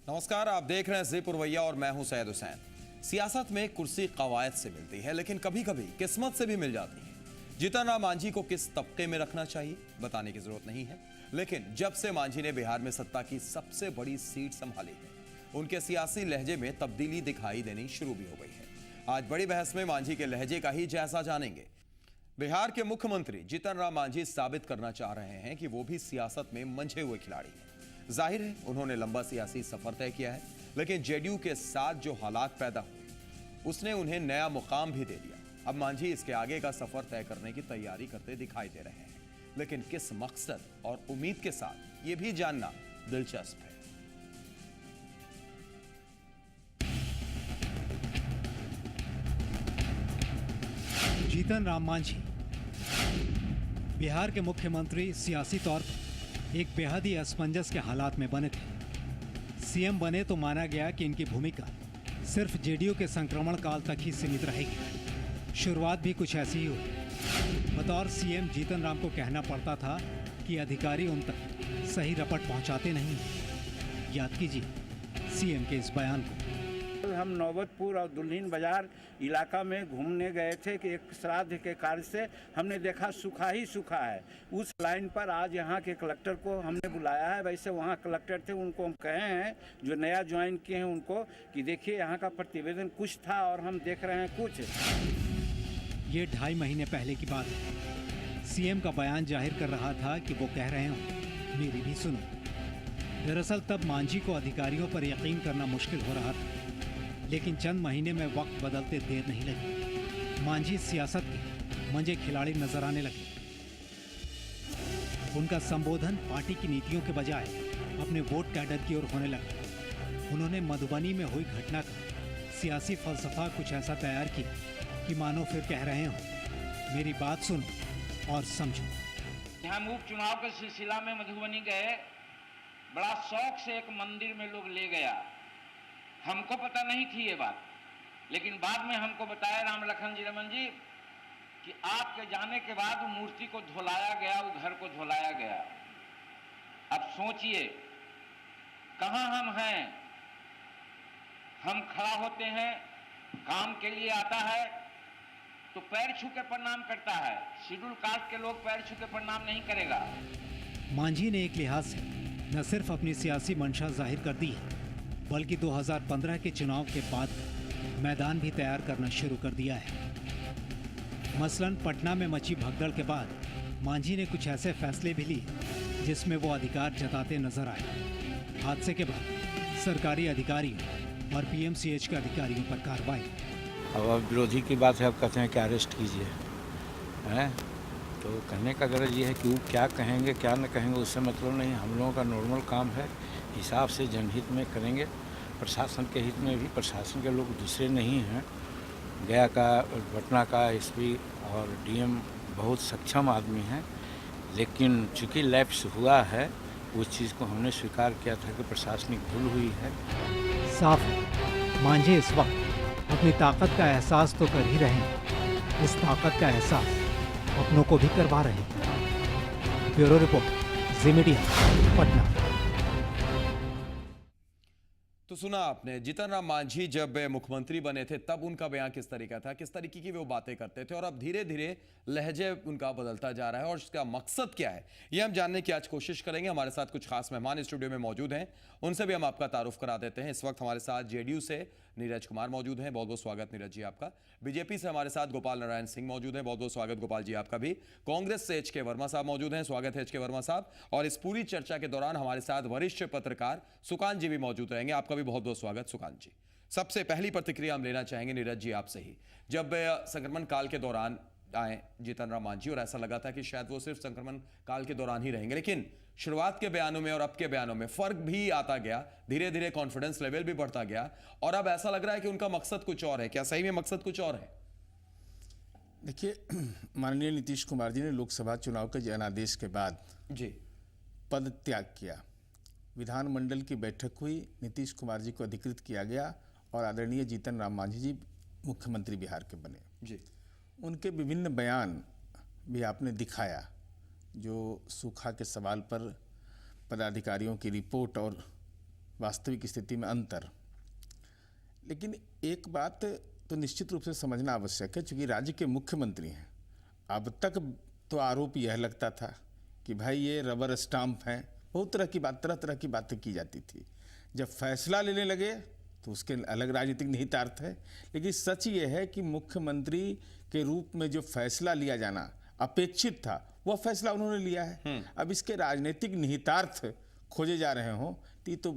नमस्कार, आप देख रहे हैं जी पुरवैया और मैं हूं सैयद हुसैन। सियासत में कुर्सी कवायद से मिलती है, लेकिन कभी कभी किस्मत से भी मिल जाती है। जीतन राम मांझी को किस तबके में रखना चाहिए बताने की जरूरत नहीं है, लेकिन जब से मांझी ने बिहार में सत्ता की सबसे बड़ी सीट संभाली है, उनके सियासी लहजे में तब्दीली दिखाई देनी शुरू भी हो गई है। आज बड़ी बहस में मांझी के लहजे का ही जायजा जानेंगे। बिहार के मुख्यमंत्री जीतन राम मांझी साबित करना चाह रहे हैं कि वो भी सियासत में मंझे हुए खिलाड़ी हैं। जाहिर है उन्होंने लंबा सियासी सफर तय किया है, लेकिन जेडीयू के साथ जो हालात पैदा हुए उसने उन्हें नया मुकाम भी दे दिया। अब मांझी इसके आगे का सफर तय करने की तैयारी करते दिखाई दे रहे हैं, लेकिन किस मकसद और उम्मीद के साथ, ये भी जानना दिलचस्प है। जीतन राम मांझी बिहार के मुख्यमंत्री सियासी तौर पर एक बेहद ही असमंजस के हालात में बने थे। सीएम बने तो माना गया कि इनकी भूमिका सिर्फ जेडीयू के संक्रमण काल तक ही सीमित रहेगी। शुरुआत भी कुछ ऐसी ही हुई। बतौर सीएम जीतन राम को कहना पड़ता था कि अधिकारी उन तक सही रपट पहुंचाते नहीं। याद कीजिए सीएम के इस बयान को। हम नौबतपुर और दुल्हिन बाजार इलाका में घूमने गए थे कि एक श्राद्ध के कार्य से हमने देखा सूखा ही सूखा है। उस लाइन पर आज यहाँ के कलेक्टर को हमने बुलाया है। वैसे वहाँ कलेक्टर थे, उनको हम कहे हैं जो नया ज्वाइन किए हैं उनको कि देखिए यहाँ का प्रतिवेदन कुछ था और हम देख रहे हैं कुछ। ये 2.5 महीने पहले की बात है। सीएम का बयान जाहिर कर रहा था कि वो कह रहे हो मेरी भी सुनो। दरअसल तब मांझी को अधिकारियों पर यकीन करना मुश्किल हो रहा था, लेकिन चंद महीने में वक्त बदलते देर नहीं लगी। मांझी सियासत के मंझे खिलाड़ी नजर आने लगे। उनका संबोधन पार्टी की नीतियों के बजाय अपने वोट कैडर की ओर होने लगा। उन्होंने मधुबनी में हुई घटना का सियासी फलसफा कुछ ऐसा तैयार किया कि मानो फिर कह रहे हो मेरी बात सुनो और समझो। हम उपचुनाव के सिलसिला में मधुबनी गए। बड़ा शौक से एक मंदिर में लोग ले गया। हमको पता नहीं थी ये बात, लेकिन बाद में हमको बताया राम लखन जी रमन जी कि आपके जाने के बाद वो मूर्ति को धुलाया गया, वो घर को धुलाया गया। अब सोचिए कहाँ हम हैं। हम खड़ा होते हैं, काम के लिए आता है तो पैर छू के प्रणाम करता है। शेड्यूल कास्ट के लोग पैर छू के प्रणाम नहीं करेगा। मांझी ने एक लिहाज से न सिर्फ अपनी सियासी मंशा जाहिर कर दी है, बल्कि 2015 के चुनाव के बाद मैदान भी तैयार करना शुरू कर दिया है। मसलन पटना में मची भगदड़ के बाद मांझी ने कुछ ऐसे फैसले भी लिए जिसमें वो अधिकार जताते नजर आए। हादसे के बाद सरकारी अधिकारियों और पीएमसीएच के अधिकारियों पर कार्रवाई। अब विरोधी की बात है, अब कहते हैं कि अरेस्ट कीजिए, हैं? तो कहने का गरज ये है कि वो क्या कहेंगे क्या न कहेंगे उससे मतलब नहीं। हम लोगों का नॉर्मल काम है, हिसाब से जनहित में करेंगे। प्रशासन के हित में भी, प्रशासन के लोग दूसरे नहीं हैं। गया का, पटना का एसपी और डीएम बहुत सक्षम आदमी हैं, लेकिन चूँकि लैप्स हुआ है उस चीज़ को हमने स्वीकार किया था कि प्रशासनिक भूल हुई है। साफ है मांझी इस वक्त अपनी ताकत का एहसास तो कर ही रहे हैं, इस ताकत का एहसास अपनों को भी करवा रहे हैं। ब्यूरो रिपोर्ट, जी मीडिया, पटना। तो सुना आपने, जीतन राम मांझी जब मुख्यमंत्री बने थे तब उनका बयान किस तरीका था, किस तरीके की वो बातें करते थे, और अब धीरे धीरे लहजे उनका बदलता जा रहा है और उसका मकसद क्या है ये हम जानने की आज कोशिश करेंगे। हमारे साथ कुछ खास मेहमान स्टूडियो में मौजूद हैं, उनसे भी हम आपका तारुफ करा देते हैं। इस वक्त हमारे साथ जेडीयू से नीरज कुमार मौजूद हैं, बहुत बहुत स्वागत नीरज जी आपका। बीजेपी से हमारे साथ गोपाल नारायण सिंह मौजूद हैं, बहुत बहुत स्वागत गोपाल जी आपका भी। कांग्रेस से एच के वर्मा साहब मौजूद हैं, स्वागत है एच के वर्मा साहब। और इस पूरी चर्चा के दौरान हमारे साथ वरिष्ठ पत्रकार सुकांत जी भी मौजूद रहेंगे, आपका भी बहुत बहुत स्वागत सुकांत जी। सबसे पहली प्रतिक्रिया हम लेना चाहेंगे नीरज जी आपसे ही। जब संक्रमण काल के दौरान आए जीतन राम मांझी और ऐसा लगा था कि शायद वो सिर्फ संक्रमण काल के दौरान ही रहेंगे, लेकिन शुरुआत के बयानों में और अब के बयानों में फर्क भी आता गया, धीरे धीरे कॉन्फिडेंस लेवल भी बढ़ता गया और अब ऐसा लग रहा है कि उनका मकसद कुछ और है। क्या सही में मकसद कुछ और है? देखिए, माननीय नीतीश कुमार जी ने लोकसभा चुनाव के जनादेश के बाद जी पद त्याग किया। विधानमंडल की बैठक हुई, नीतीश कुमार जी को अधिकृत किया गया और आदरणीय जीतन राम मांझी जी मुख्यमंत्री बिहार के बने। जी उनके विभिन्न बयान भी आपने दिखाया, जो सूखा के सवाल पर पदाधिकारियों की रिपोर्ट और वास्तविक स्थिति में अंतर। लेकिन एक बात तो निश्चित रूप से समझना आवश्यक है, चूंकि राज्य के मुख्यमंत्री हैं। अब तक तो आरोप यह लगता था कि भाई ये रबर स्टाम्प हैं, बहुत तरह तरह की बातें की जाती थी। जब फैसला लेने लगे तो उसके अलग राजनीतिक निहितार्थ है। लेकिन सच ये है कि मुख्यमंत्री के रूप में जो फैसला लिया जाना अपेक्षित था, वह फैसला उन्होंने लिया है। अब इसके राजनीतिक निहितार्थ खोजे जा रहे हों तो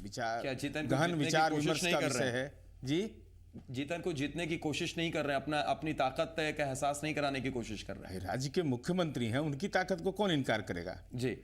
विचार गहन विचार विमर्श का विषय है। जी, जीतन को जीतने की कोशिश नहीं कर रहे हैं, अपनी ताकत का एहसास नहीं कराने की कोशिश कर रहे हैं। राज्य के मुख्यमंत्री हैं, उनकी ताकत को कौन इनकार करेगा। जी,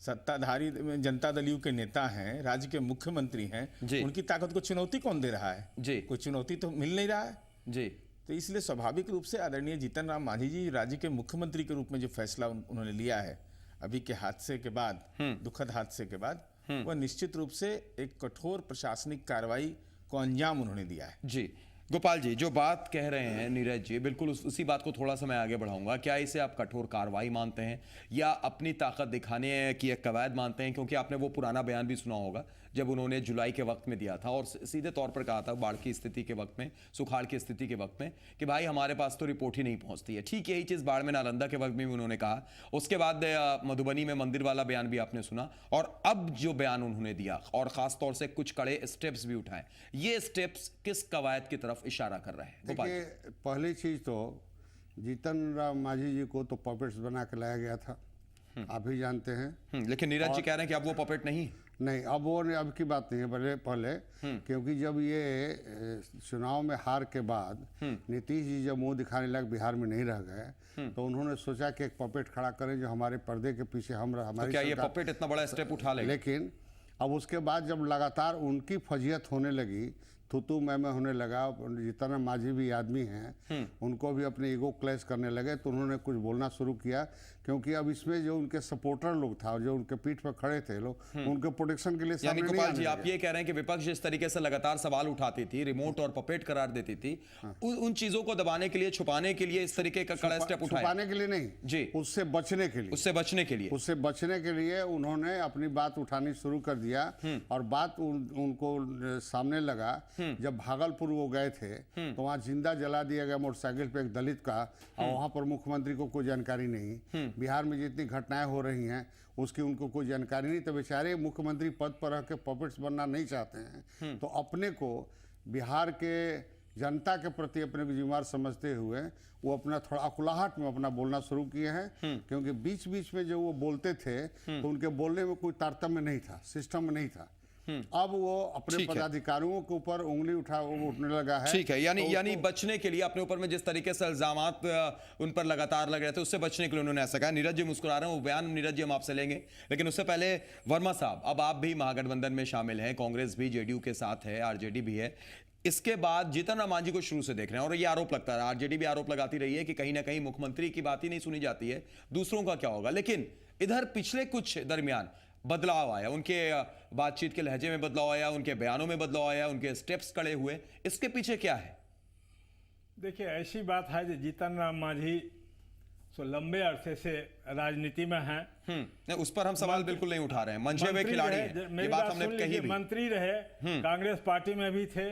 सत्ताधारी जनता दल के नेता हैं, राज्य के मुख्यमंत्री हैं, उनकी ताकत को चुनौती कौन दे रहा है। जी, कोई चुनौती तो मिल नहीं रहा है। जी, तो इसलिए स्वाभाविक रूप से आदरणीय जीतन राम मांझी जी राज्य के मुख्यमंत्री के रूप में जो फैसला उन्होंने लिया है अभी के हादसे के बाद, दुखद हादसे के बाद, वह निश्चित रूप से एक कठोर प्रशासनिक कार्रवाई को अंजाम उन्होंने दिया है। जी, गोपाल जी जो बात कह रहे हैं नीरज जी, बिल्कुल उसी बात को थोड़ा सा मैं आगे बढ़ाऊंगा। क्या इसे आप कठोर कार्रवाई मानते हैं या अपनी ताकत दिखाने की एक कवायद मानते हैं? क्योंकि आपने वो पुराना बयान भी सुना होगा जब उन्होंने जुलाई के वक्त में दिया था और सीधे तौर पर कहा था बाढ़ की स्थिति के वक्त में, सुखाड़ की स्थिति के वक्त में, कि भाई हमारे पास तो रिपोर्ट ही नहीं पहुंचती है। ठीक यही चीज़ बाढ़ में नालंदा के वक्त में भी उन्होंने कहा। उसके बाद मधुबनी में मंदिर वाला बयान भी आपने सुना, और अब जो बयान उन्होंने दिया और खासतौर से कुछ कड़े स्टेप्स भी उठाए, ये स्टेप्स किस कवायद की तरफ इशारा कर रहे हैं? गोपाल जी, पहली चीज तो जीतन राम मांझी जी को तो पपेट्स बना के लाया गया था, आप भी जानते हैं। लेकिन नीरज जी कह रहे हैं कि अब वो पपेट नहीं। अब वो अब की बात नहीं है, पहले क्योंकि जब ये चुनाव में हार के बाद नीतीश जी जब मुंह दिखाने लग बिहार में नहीं रह गए, तो उन्होंने सोचा कि एक पपेट खड़ा करें जो हमारे पर्दे के पीछे हमारी तो क्या ये पपेट इतना बड़ा स्टेप उठा ले? लेकिन अब उसके बाद जब लगातार उनकी फजीयत होने लगी, थूतू मैं होने लगा, जितना मांझी भी आदमी हैं उनको भी अपने ईगो क्लैश करने लगे, तो उन्होंने कुछ बोलना शुरू किया। क्योंकि अब इसमें जो उनके सपोर्टर लोग था, जो उनके पीठ पर खड़े थे लोग, उनके प्रोटेक्शन के लिए यानी गोपाल जी आप ये कह रहे हैं कि विपक्ष जिस तरीके से लगातार सवाल उठाती थी, रिमोट और पपेट करार देती थी, उन चीजों को दबाने के लिए, छुपाने के लिए इस तरीके का कड़ा स्टेप उठाया? छुपाने के लिए नहीं जी, उससे बचने के लिए, उससे बचने के लिए उन्होंने अपनी बात उठानी शुरू कर दिया। और बात उनको सामने लगा जब भागलपुर वो गए थे तो वहाँ जिंदा जला दिया गया मोटरसाइकिल पे एक दलित का, और वहाँ पर मुख्यमंत्री को कोई जानकारी नहीं। बिहार में जितनी घटनाएं हो रही हैं उसकी उनको कोई जानकारी नहीं। तो बेचारे मुख्यमंत्री पद पर रह के पपेट्स बनना नहीं चाहते हैं, तो अपने को बिहार के जनता के प्रति अपने को जिम्मेदार समझते हुए वो अपना थोड़ा अकुलाहट में अपना बोलना शुरू किए हैं। क्योंकि बीच बीच में जो वो बोलते थे तो उनके बोलने में कोई तारतम्य नहीं था, सिस्टम में नहीं था। अब वो अपने पदाधिकारियों के ऊपर उंगली उठने लगा है। ठीक है, यानी बचने के लिए अपने ऊपर में जिस तरीके से इल्जामात उन पर लगातार लग रहे थे, उससे बचने के लिए उन्होंने ऐसा कहा। नीरज जी मुस्कुरा रहे हैं, वो बयान नीरज जी हम आपसे लेंगे, लेकिन उससे पहले वर्मा साहब, अब आप भी महागठबंधन में शामिल हैं, कांग्रेस भी जेडीयू के साथ है, आरजेडी भी है। इसके बाद जीतन राम मांझी को शुरू से देख रहे हैं और ये आरोप लगता है, आरजेडी भी आरोप लगाती रही है कि कहीं ना कहीं मुख्यमंत्री की बात ही नहीं सुनी जाती है, दूसरों का क्या होगा। लेकिन इधर पिछले कुछ दरमियान बदलाव आया, उनके बातचीत के लहजे में बदलाव आया, उनके बयानों में बदलाव आया, उनके स्टेप्स कड़े हुए। इसके पीछे क्या है? देखिए, ऐसी बात है कि जीतन राम मांझी तो लंबे अरसे से राजनीति में हैं। उस पर हम सवाल बिल्कुल नहीं उठा रहे हैं, मंझे हुए खिलाड़ी हैं, ये बात हमने कही भी। मंत्री रहे, कांग्रेस पार्टी में भी थे,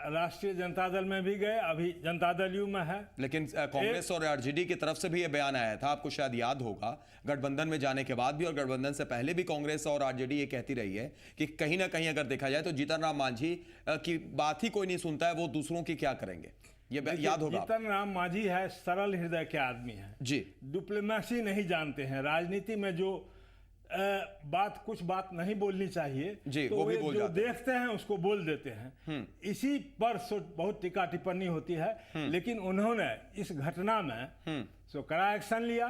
राष्ट्रीय जनता दल में भी गए, अभी जनता दल यू में है। लेकिन कांग्रेस और आरजेडी की तरफ से भी यह बयान आया था, आपको शायद याद होगा, गठबंधन में जाने के बाद भी और गठबंधन से पहले भी कांग्रेस और आरजेडी ये कहती रही है कि कहीं ना कहीं अगर देखा जाए तो जीतन राम मांझी की बात ही कोई नहीं सुनता है, वो दूसरों की क्या करेंगे, ये याद होगा। जीतन राम मांझी है सरल हृदय के आदमी है जी, डिप्लोमेसी नहीं जानते हैं, राजनीति में जो कुछ बात नहीं बोलनी चाहिए जी, तो वो भी बोल जो जाते देखते हैं उसको बोल देते हैं। इसी पर बहुत टीका टिप्पणी होती है, लेकिन उन्होंने इस घटना में कड़ा एक्शन लिया।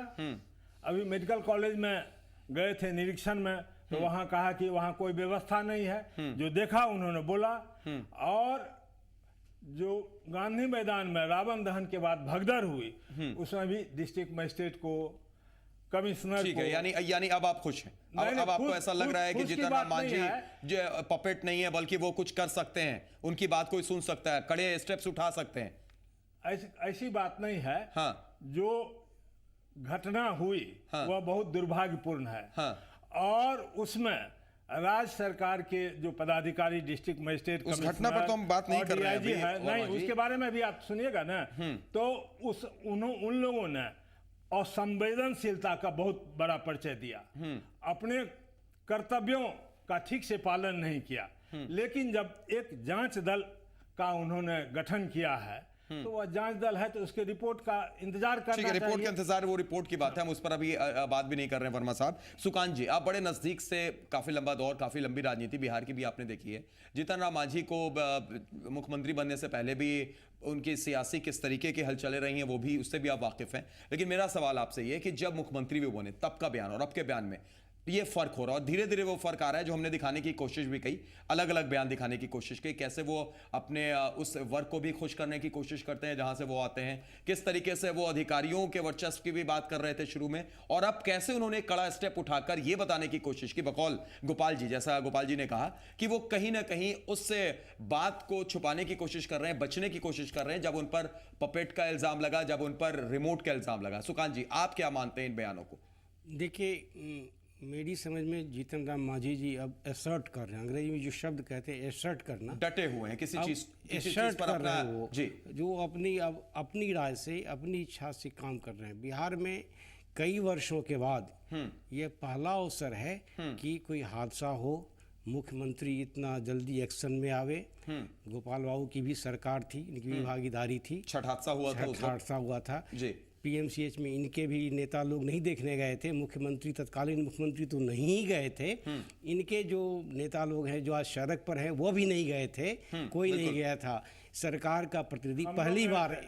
अभी मेडिकल कॉलेज में गए थे निरीक्षण में, तो वहां कहा कि वहां कोई व्यवस्था नहीं है, जो देखा उन्होंने बोला। और जो गांधी मैदान में रावण दहन के बाद भगदड़ हुई, उसमें भी डिस्ट्रिक्ट मजिस्ट्रेट को, कमिश्नर, ठीक है, यानी अब आप खुश हैं? अब आपको ऐसा लग रहा है कि जीतन राम मांझी जो पपेट नहीं है बल्कि वो कुछ कर सकते हैं, उनकी बात कोई सुन सकता है, कड़े स्टेप्स उठा सकते हैं? ऐसी बात नहीं है। हाँ। जो घटना हुई वह बहुत दुर्भाग्यपूर्ण है। और उसमें राज्य सरकार के जो पदाधिकारी, डिस्ट्रिक्ट मजिस्ट्रेट, उस घटना पर तो हम बात नहीं कर रहे हैं DIG है, अभी, नहीं, वर्मा जी। उसके बारे में भी आप सुनिएगा ना, तो उन लोगों ने असंवेदनशीलता का बहुत बड़ा परिचय दिया, अपने कर्तव्यों का ठीक से पालन नहीं किया। लेकिन जब एक जांच दल का उन्होंने गठन किया है, तो वह जांच दल है तो उसके रिपोर्ट का इंतजार करना ठीक है, रिपोर्ट के चाहिए। इंतजार, वो रिपोर्ट की बात है, हम उस पर अभी बात भी नहीं कर रहे हैं। वर्मा साहब, सुकांत जी, आप बड़े नजदीक से, काफी लंबा दौर, काफी लंबी राजनीति बिहार की भी आपने देखी है। जीतन राम मांझी को मुख्यमंत्री बनने से पहले भी उनकी सियासी किस तरीके की हलचलें रही हैं, वो भी, उससे भी आप वाकिफ हैं। लेकिन मेरा सवाल आपसे ये है कि जब मुख्यमंत्री भी बने तब का बयान और अब के बयान में ये फर्क हो रहा है, और धीरे धीरे वो फर्क आ रहा है जो हमने दिखाने की कोशिश भी की, अलग अलग बयान दिखाने की कोशिश की, कैसे वो अपने उस वर्ग को भी खुश करने की कोशिश करते हैं जहां से वो आते हैं, किस तरीके से वो अधिकारियों के वर्चस्व की भी बात कर रहे थे शुरू में, और अब कैसे उन्होंने एक कड़ा स्टेप उठाकर ये बताने की कोशिश की, बकौल गोपाल जी, जैसा गोपाल जी ने कहा कि वो कहीं ना कहीं उससे बात को छुपाने की कोशिश कर रहे हैं, बचने की कोशिश कर रहे हैं, जब उन पर पपेट का इल्जाम लगा, जब उन पर रिमोट का इल्जाम लगा। सुकांत जी, आप क्या मानते हैं इन बयानों को? देखिए, मेरी समझ में जीतन राम मांझी जी अब एसर्ट कर रहे हैं, अंग्रेजी में जो शब्द कहते हैं एसर्ट करना, डटे हुए हैं किसी चीज एसर्ट पर कर अपना, रहे हैं वो, जी, जो अपनी राय से, अपनी इच्छा से काम कर रहे हैं। बिहार में कई वर्षों के बाद ये पहला अवसर है कि कोई हादसा हो, मुख्यमंत्री इतना जल्दी एक्शन में आवे। गोपाल बाबू की भी सरकार थी, इनकी भी भागीदारी थी, छठ हादसा हुआ था, उस वक्त। हादसा हुआ था जी, PMCH में इनके भी नेता लोग नहीं देखने गए थे, मुख्यमंत्री, तत्कालीन मुख्यमंत्री तो नहीं ही गए थे, इनके जो नेता लोग हैं जो आज सड़क पर हैं वो भी नहीं गए थे, कोई नहीं गया था। सरकार का प्रतिनिधि पहली बार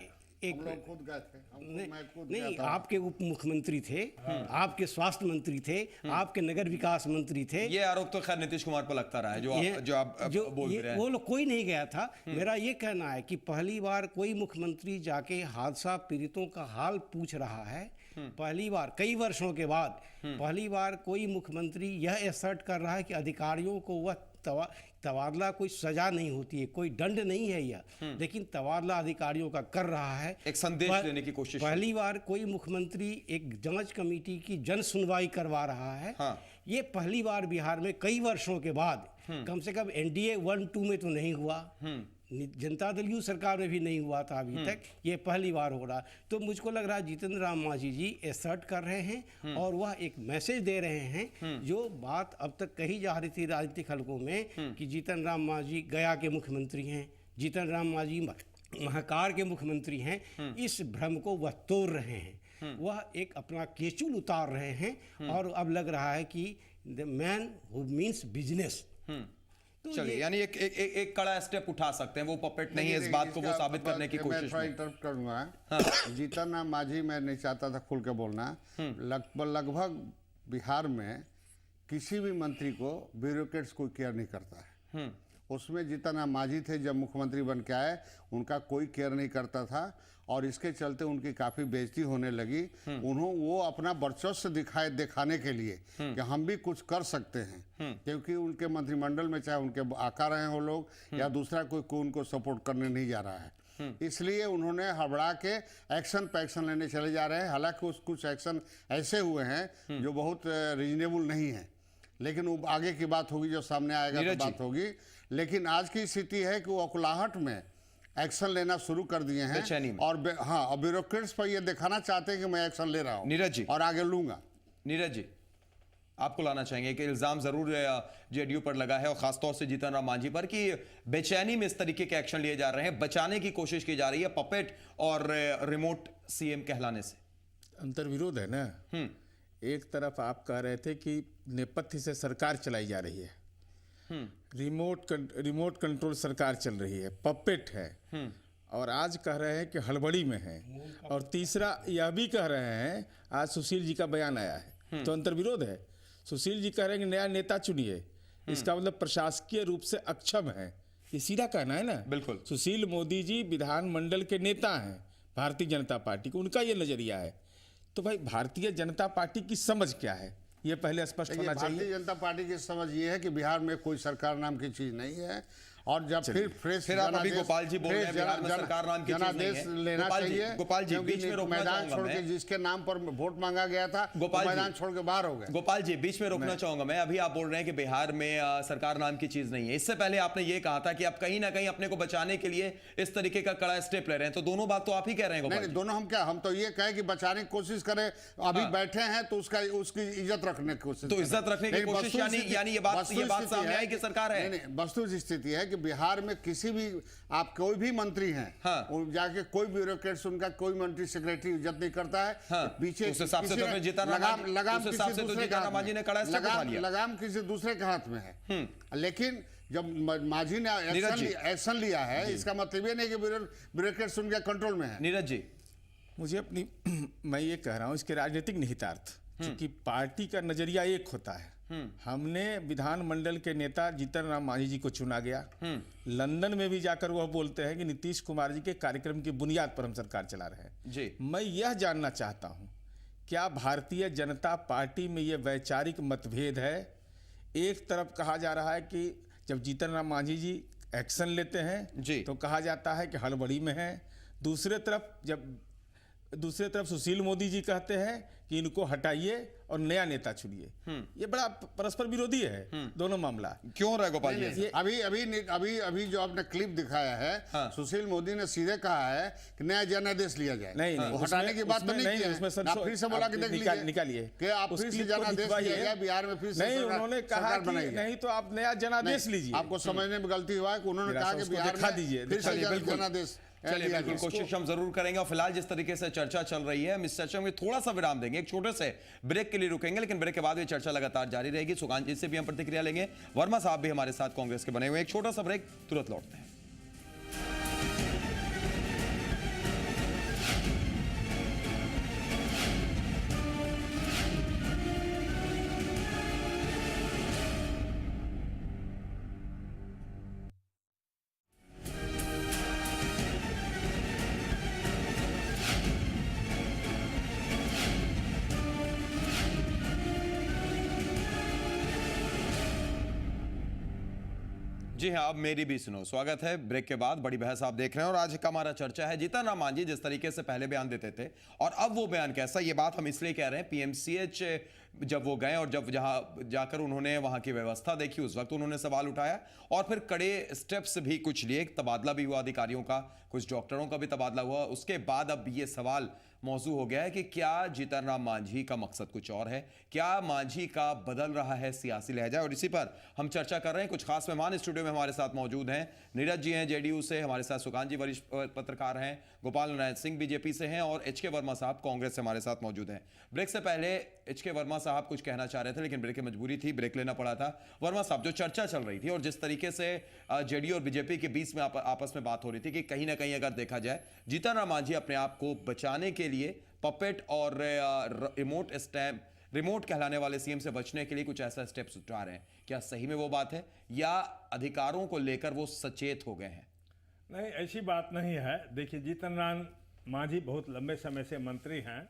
एक, हम लोग खुद गए थे, मैं खुद नहीं, गया था। आपके उप मुख्यमंत्री थे, आपके स्वास्थ्य मंत्री थे, आपके नगर विकास मंत्री थे। ये आरोप तो खैर नीतीश कुमार पर लगता रहा है, जो आप बोल रहे हैं। वो लोग कोई नहीं गया था। मेरा ये कहना है कि पहली बार कोई मुख्यमंत्री जाके हादसा पीड़ितों का हाल पूछ रहा है, पहली बार कई वर्षों के बाद पहली बार कोई मुख्यमंत्री यह असर्ट कर रहा है कि अधिकारियों को वह तबादला कोई सजा नहीं होती है, कोई दंड नहीं है यह, लेकिन तबादला अधिकारियों का कर रहा है, एक संदेश देने की कोशिश। पहली बार कोई मुख्यमंत्री एक जांच कमेटी की जन सुनवाई करवा रहा है। ये पहली बार बिहार में कई वर्षों के बाद, कम से कम NDA 1-2 में तो नहीं हुआ, जनता दल की सरकार में भी नहीं हुआ था अभी तक, ये पहली बार हो रहा। तो मुझको लग रहा है जीतन राम मांझी जी एसर्ट कर रहे हैं और वह एक मैसेज दे रहे हैं, जो बात अब तक कही जा रही थी राजनीतिक हलकों में कि जीतन राम मांझी गया के मुख्यमंत्री हैं, जीतन राम मांझी महाकाल के मुख्यमंत्री हैं, इस भ्रम को वह तोड़ रहे हैं, वह एक अपना केचुल उतार रहे हैं, और अब लग रहा है कि the man who means business. तो चलिए, यानी एक कड़ा स्टेप उठा सकते हैं, वो पपेट नहीं है, इस बात को वो साबित करने की कोशिश में। इंटरप्ट करूंगा। जीतन राम मांझी, मैं नहीं चाहता था खुल के बोलना, लगभग बिहार में किसी भी मंत्री को ब्यूरोक्रेट्स कोई केयर नहीं करता है। उसमें जीतन राम मांझी थे जब मुख्यमंत्री बन के आए, उनका कोई केयर नहीं करता था, और इसके चलते उनकी काफ़ी बेइज्जती होने लगी। वो अपना वर्चस्व दिखाने के लिए कि हम भी कुछ कर सकते हैं, क्योंकि उनके मंत्रिमंडल में चाहे उनके आका रहे हो लोग या दूसरा कोई उनको सपोर्ट करने नहीं जा रहा है, इसलिए उन्होंने हड़बड़ा के एक्शन पे एक्शन लेने चले जा रहे हैं। हालांकि कुछ एक्शन ऐसे हुए हैं जो बहुत रीजनेबल नहीं है, लेकिन वो आगे की बात होगी, जो सामने आएगा तो बात होगी। लेकिन आज की स्थिति है कि वो अकुलाहट में एक्शन लेना शुरू कर दिए हैं, और ब्यूरोक्रेट्स पर ये दिखाना चाहते हैं कि मैं एक्शन ले रहा हूं, नीरज जी, और आगे लूंगा। नीरज जी, आपको लाना चाहेंगे कि इल्जाम जरूर JDU पर लगा है, और खासतौर से जीतन राम मांझी पर, कि बेचैनी में इस तरीके के एक्शन लिए जा रहे हैं, बचाने की कोशिश की जा रही है पपेट और रिमोट CM कहलाने से। अंतर्विरोध है ना। एक तरफ आप कह रहे थे कि नेपथ्य से सरकार चलाई जा रही है, रिमोट कंट्रोल सरकार चल रही है, पपेट है, और आज कह रहे हैं कि हड़बड़ी में है, और तीसरा यह भी कह रहे हैं, आज सुशील जी का बयान आया है, तो अंतर्विरोध है। सुशील जी कह रहे हैं कि नया नेता चुनिए, इसका मतलब प्रशासकीय रूप से अक्षम है, ये सीधा कहना है ना। बिल्कुल। सुशील मोदी जी विधानमंडल के नेता हैं भारतीय जनता पार्टी को, उनका ये नजरिया है। तो भाई भारतीय जनता पार्टी की समझ क्या है, ये पहले स्पष्ट होना चाहिए। भारतीय जनता पार्टी की समझ ये है कि बिहार में कोई सरकार नाम की चीज नहीं है, और जब फिर आप अभी गोपाल जी बोल रहे हैं बिहार में सरकार नाम की चीज नहीं जनादेश है। लेना चाहिए। गोपाल जी क्योंकि बीच में रोकना मैदान चाहूंगा छोड़ के मैं। जिसके नाम पर वोट मांगा गया था गोपाल जी, मैदान छोड़ के बाहर हो गए। गोपाल जी बीच में रोकना चाहूंगा मैं। अभी आप बोल रहे हैं कि बिहार में सरकार नाम की चीज नहीं है। इससे पहले आपने ये कहा था कि आप कहीं ना कहीं अपने को बचाने के लिए इस तरीके का कड़ा स्टेप ले रहे हैं। तो दोनों बात तो आप ही कह रहे हैं गोपाल नहीं, जी। दोनों हम क्या, हम तो ये कहें कि बचाने की कोशिश करें। अभी बैठे हैं तो उसकी इज्जत रखने की कोशिश, तो इज्जत रखने की कोशिश यानी ये बात सामने आई कि सरकार है। नहीं, वस्तु स्थिति है कि बिहार में किसी भी आप कोई भी मंत्री हैं, जाके कोई ब्यूरोक्रेट्स उनका कोई मंत्री सेक्रेटरी इज्जत नहीं करता है। पीछे उस हिसाब से तो फिर जीतन राम लगाम किसी दूसरे के हाथ में है। लेकिन जब मांझी ने एक्शन लिया है, इसका मतलब ये नहीं कि ब्यूरोक्रेट्स उनके कंट्रोल में है। नीरज जी, मुझे मैं ये कह रहा हूँ इसके राजनीतिक निहितार्थ, क्योंकि पार्टी का नजरिया एक होता है। हमने विधानमंडल के नेता जीतन राम मांझी जी को चुना गया। लंदन में भी जाकर वह बोलते हैं कि नीतीश कुमार जी के कार्यक्रम की बुनियाद पर हम सरकार चला रहे हैं जी। मैं यह जानना चाहता हूं, क्या भारतीय जनता पार्टी में यह वैचारिक मतभेद है? एक तरफ कहा जा रहा है कि जब जीतन राम मांझी जी एक्शन लेते हैं जी, तो कहा जाता है कि हड़बड़ी में है। दूसरे तरफ सुशील मोदी जी कहते हैं कि इनको हटाइए और नया नेता चुनिए। ये बड़ा परस्पर विरोधी है दोनों मामला। क्यों रहा गोपाल जी? अभी जो आपने क्लिप दिखाया है, सुशील मोदी ने सीधे कहा है कि नया जनादेश लिया जाए। नहीं, हटाने की बात तो नहीं की है। आप फिर से बोला कि देख लीजिए, निकालिए कि आप फिर से जनादेश लिया गया बिहार में, फिर से नहीं, उन्होंने कहा कि नहीं तो आप नया जनादेश लीजिए। आपको समझने में गलती हुआ है कि उन्होंने कहा कि बिहार में फिर से जनादेश। चलिए बिल्कुल कोशिश हम जरूर करेंगे। और फिलहाल जिस तरीके से चर्चा चल रही है, हम इस चर्चा में थोड़ा सा विराम देंगे, एक छोटे से ब्रेक के लिए रुकेंगे, लेकिन ब्रेक के बाद ये चर्चा लगातार जारी रहेगी। सुकांत जी से भी हम प्रतिक्रिया लेंगे, वर्मा साहब भी हमारे साथ कांग्रेस के बने हुए। एक छोटा सा ब्रेक, तुरंत लौटते हैं। जी हाँ, अब मेरी भी सुनो। स्वागत है ब्रेक के बाद। बड़ी बहस आप देख रहे हैं और आज का हमारा चर्चा है जीतन राम मांझी जिस तरीके से पहले बयान देते थे और अब वो बयान कैसा। ये बात हम इसलिए कह रहे हैं, पीएमसीएच जब वो गए और जब जहां जाकर उन्होंने वहां की व्यवस्था देखी, उस वक्त उन्होंने सवाल उठाया और फिर कड़े स्टेप्स भी कुछ लिए। तबादला भी हुआ अधिकारियों का, कुछ डॉक्टरों का भी तबादला हुआ। उसके बाद अब ये सवाल मौजू हो गया है कि क्या जीतन राम मांझी का मकसद कुछ और है, क्या मांझी का बदल रहा है सियासी लहजा। और इसी पर हम चर्चा कर रहे हैं। कुछ खास मेहमान स्टूडियो में हमारे साथ मौजूद हैं। नीरज जी हैं जेडीयू से, हमारे साथ सुकांत जी वरिष्ठ पत्रकार हैं, गोपाल नारायण सिंह बीजेपी से हैं और एच के वर्मा साहब कांग्रेस से हमारे साथ मौजूद हैं। ब्रेक से पहले एच के वर्मा साहब कुछ कहना चाह रहे थे, लेकिन ब्रेक की मजबूरी थी, ब्रेक लेना पड़ा था। वर्मा साहब, जो चर्चा चल रही थी और जिस तरीके से जेडीयू और बीजेपी के बीच में आपस में बात हो रही थी कि कहीं ना कहीं अगर देखा जाए जीतन राम मांझी अपने आप को बचाने के लिए पपेट और रिमोट कहलाने वाले सीएम से बचने के लिए कुछ ऐसा स्टेप्स उठा रहे हैं, क्या सही में वो बात है या अधिकारों को लेकर वो सचेत हो गए हैं? नहीं, ऐसी बात नहीं है। देखिए, जीतन राम मांझी बहुत लंबे समय से मंत्री हैं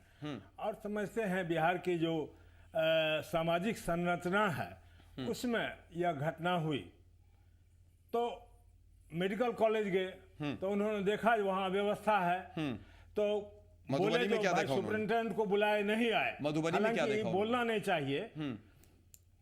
और समझते हैं बिहार की जो सामाजिक संरचना है उसमें यह घटना हुई। तो मेडिकल कॉलेज गए तो उन्होंने देखा वहाँ व्यवस्था है, तो मधुबनी में क्या देखा? सुपरिंटेंडेंट को बुलाए नहीं आए। मधुबनी में क्या देखा? बोलना नहीं चाहिए।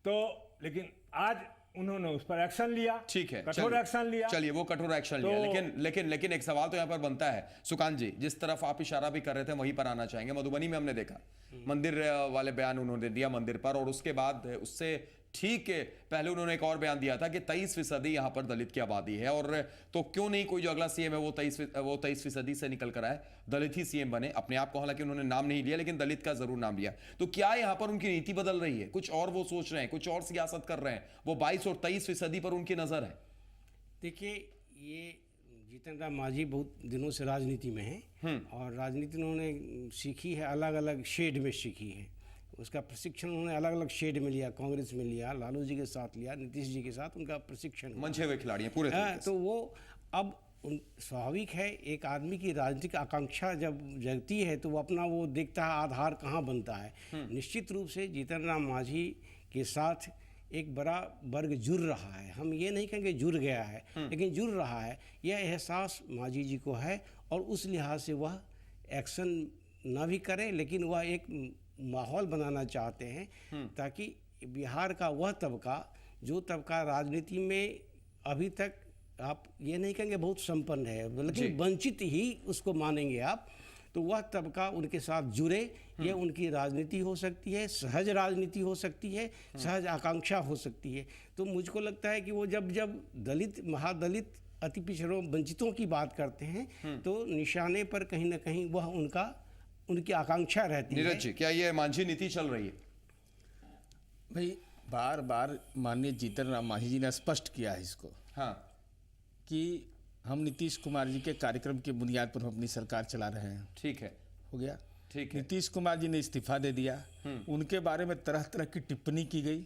तो लेकिन आज उन्होंने उस पर एक्शन लिया। ठीक है, कठोर एक्शन लिया। चलिए, वो कठोर एक्शन लिया, लेकिन एक सवाल तो यहाँ पर बनता है सुकांत जी, जिस तरफ आप इशारा भी कर रहे थे वहीं पर आना चाहेंगे। मधुबनी में हमने देखा मंदिर वाले बयान उन्होंने दिया मंदिर पर, और उसके बाद उससे ठीक पहले उन्होंने एक और बयान दिया था कि 23% यहाँ पर दलित की आबादी है, और तो क्यों नहीं कोई जो अगला सीएम है वो 23% से निकल कर आए, दलित ही सीएम बने। अपने आप को हालांकि उन्होंने नाम नहीं लिया, लेकिन दलित का जरूर नाम लिया। तो क्या यहाँ पर उनकी नीति बदल रही है? कुछ और वो सोच रहे हैं, कुछ और सियासत कर रहे हैं, वो 22 और 23% पर उनकी नजर है? देखिए, ये जीतन राम मांझी बहुत दिनों से राजनीति में हैं और राजनीति उन्होंने सीखी है, अलग अलग शेड में सीखी है। उसका प्रशिक्षण उन्होंने अलग अलग शेड में लिया, कांग्रेस में लिया, लालू जी के साथ लिया, नीतीश जी के साथ उनका प्रशिक्षण मंझे हुए खिलाड़ी हैं पूरे तरीके से। तो वो अब स्वाभाविक है, एक आदमी की राजनीतिक आकांक्षा जब जगती है तो वो अपना वो देखता है आधार कहाँ बनता है। निश्चित रूप से जीतन राम मांझी के साथ एक बड़ा वर्ग जुड़ रहा है। हम ये नहीं कहेंगे जुड़ गया है, लेकिन जुड़ रहा है। यह एहसास मांझी जी को है और उस लिहाज से वह एक्शन ना भी करें, लेकिन वह एक माहौल बनाना चाहते हैं ताकि बिहार का वह तबका, जो तबका राजनीति में अभी तक आप ये नहीं कहेंगे बहुत संपन्न है, बल्कि वंचित ही उसको मानेंगे आप, तो वह तबका उनके साथ जुड़े। ये उनकी राजनीति हो सकती है, सहज राजनीति हो सकती है, सहज आकांक्षा हो सकती है। तो मुझको लगता है कि वो जब दलित, महादलित, अति पिछड़ों, वंचितों की बात करते हैं तो निशाने पर कहीं ना कहीं वह उनकी आकांक्षा रहती है। नीरज जी, क्या ये मांझी नीति चल रही है? भाई बार बार माननीय जीतन राम मांझी जी ने स्पष्ट किया है इसको, हाँ, कि हम नीतीश कुमार जी के कार्यक्रम की बुनियाद पर हम अपनी सरकार चला रहे हैं। ठीक है, हो गया, ठीक है। नीतीश कुमार जी ने इस्तीफा दे दिया, उनके बारे में तरह तरह की टिप्पणी की गई,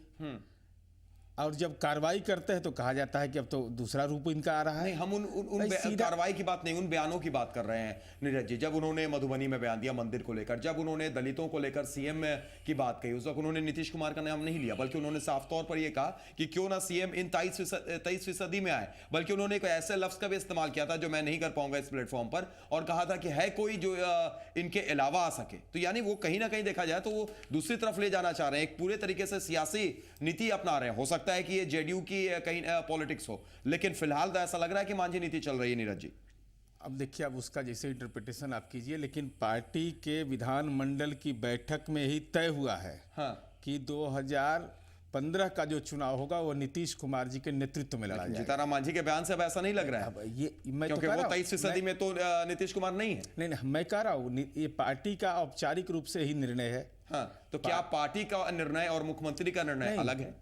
और जब कार्रवाई करते हैं तो कहा जाता है कि अब तो दूसरा रूप इनका आ रहा है। नहीं, हम उन कार्रवाई की बात नहीं, उन बयानों की बात कर रहे हैं नीरज जी। जब उन्होंने मधुबनी में बयान दिया मंदिर को लेकर, जब उन्होंने दलितों को लेकर सीएम की बात कही, उस वक्त उन्होंने नीतीश कुमार का नाम नहीं लिया, बल्कि उन्होंने साफ तौर पर यह कहा कि क्यों ना सीएम इन 23% में आए। बल्कि उन्होंने एक ऐसे लफ्ज का भी इस्तेमाल किया था जो मैं नहीं कर पाऊंगा इस प्लेटफॉर्म पर, और कहा था कि है कोई जो इनके अलावा आ सके। तो यानी वो कहीं ना कहीं देखा जाए तो वो दूसरी तरफ ले जाना चाह रहे हैं, एक पूरे तरीके से सियासी नीति अपना रहे हैं। हो सकता है कि ये जेडीयू की कहीं पॉलिटिक्स हो, लेकिन फिलहाल तो ऐसा लग रहा है कि मांझी नीति चल रही है। नीरज जी, अब देखिए, अब उसका जैसे इंटरप्रिटेशन आप कीजिए, लेकिन पार्टी के विधानमंडल की बैठक में ही तय हुआ है कि 2015 का जो चुनाव होगा वो नीतीश कुमार जी के नेतृत्व में लड़ा जाएगा। जीतन मांझी के बयान से अब ऐसा नहीं लग रहा है, ये मैं क्योंकि वो 23% में तो नीतीश कुमार नहीं है। नहीं, मैं कह रहा हूँ ये पार्टी का औपचारिक रूप से ही निर्णय है। हाँ, तो क्या पार्टी का निर्णय और मुख्यमंत्री का निर्णय अलग है?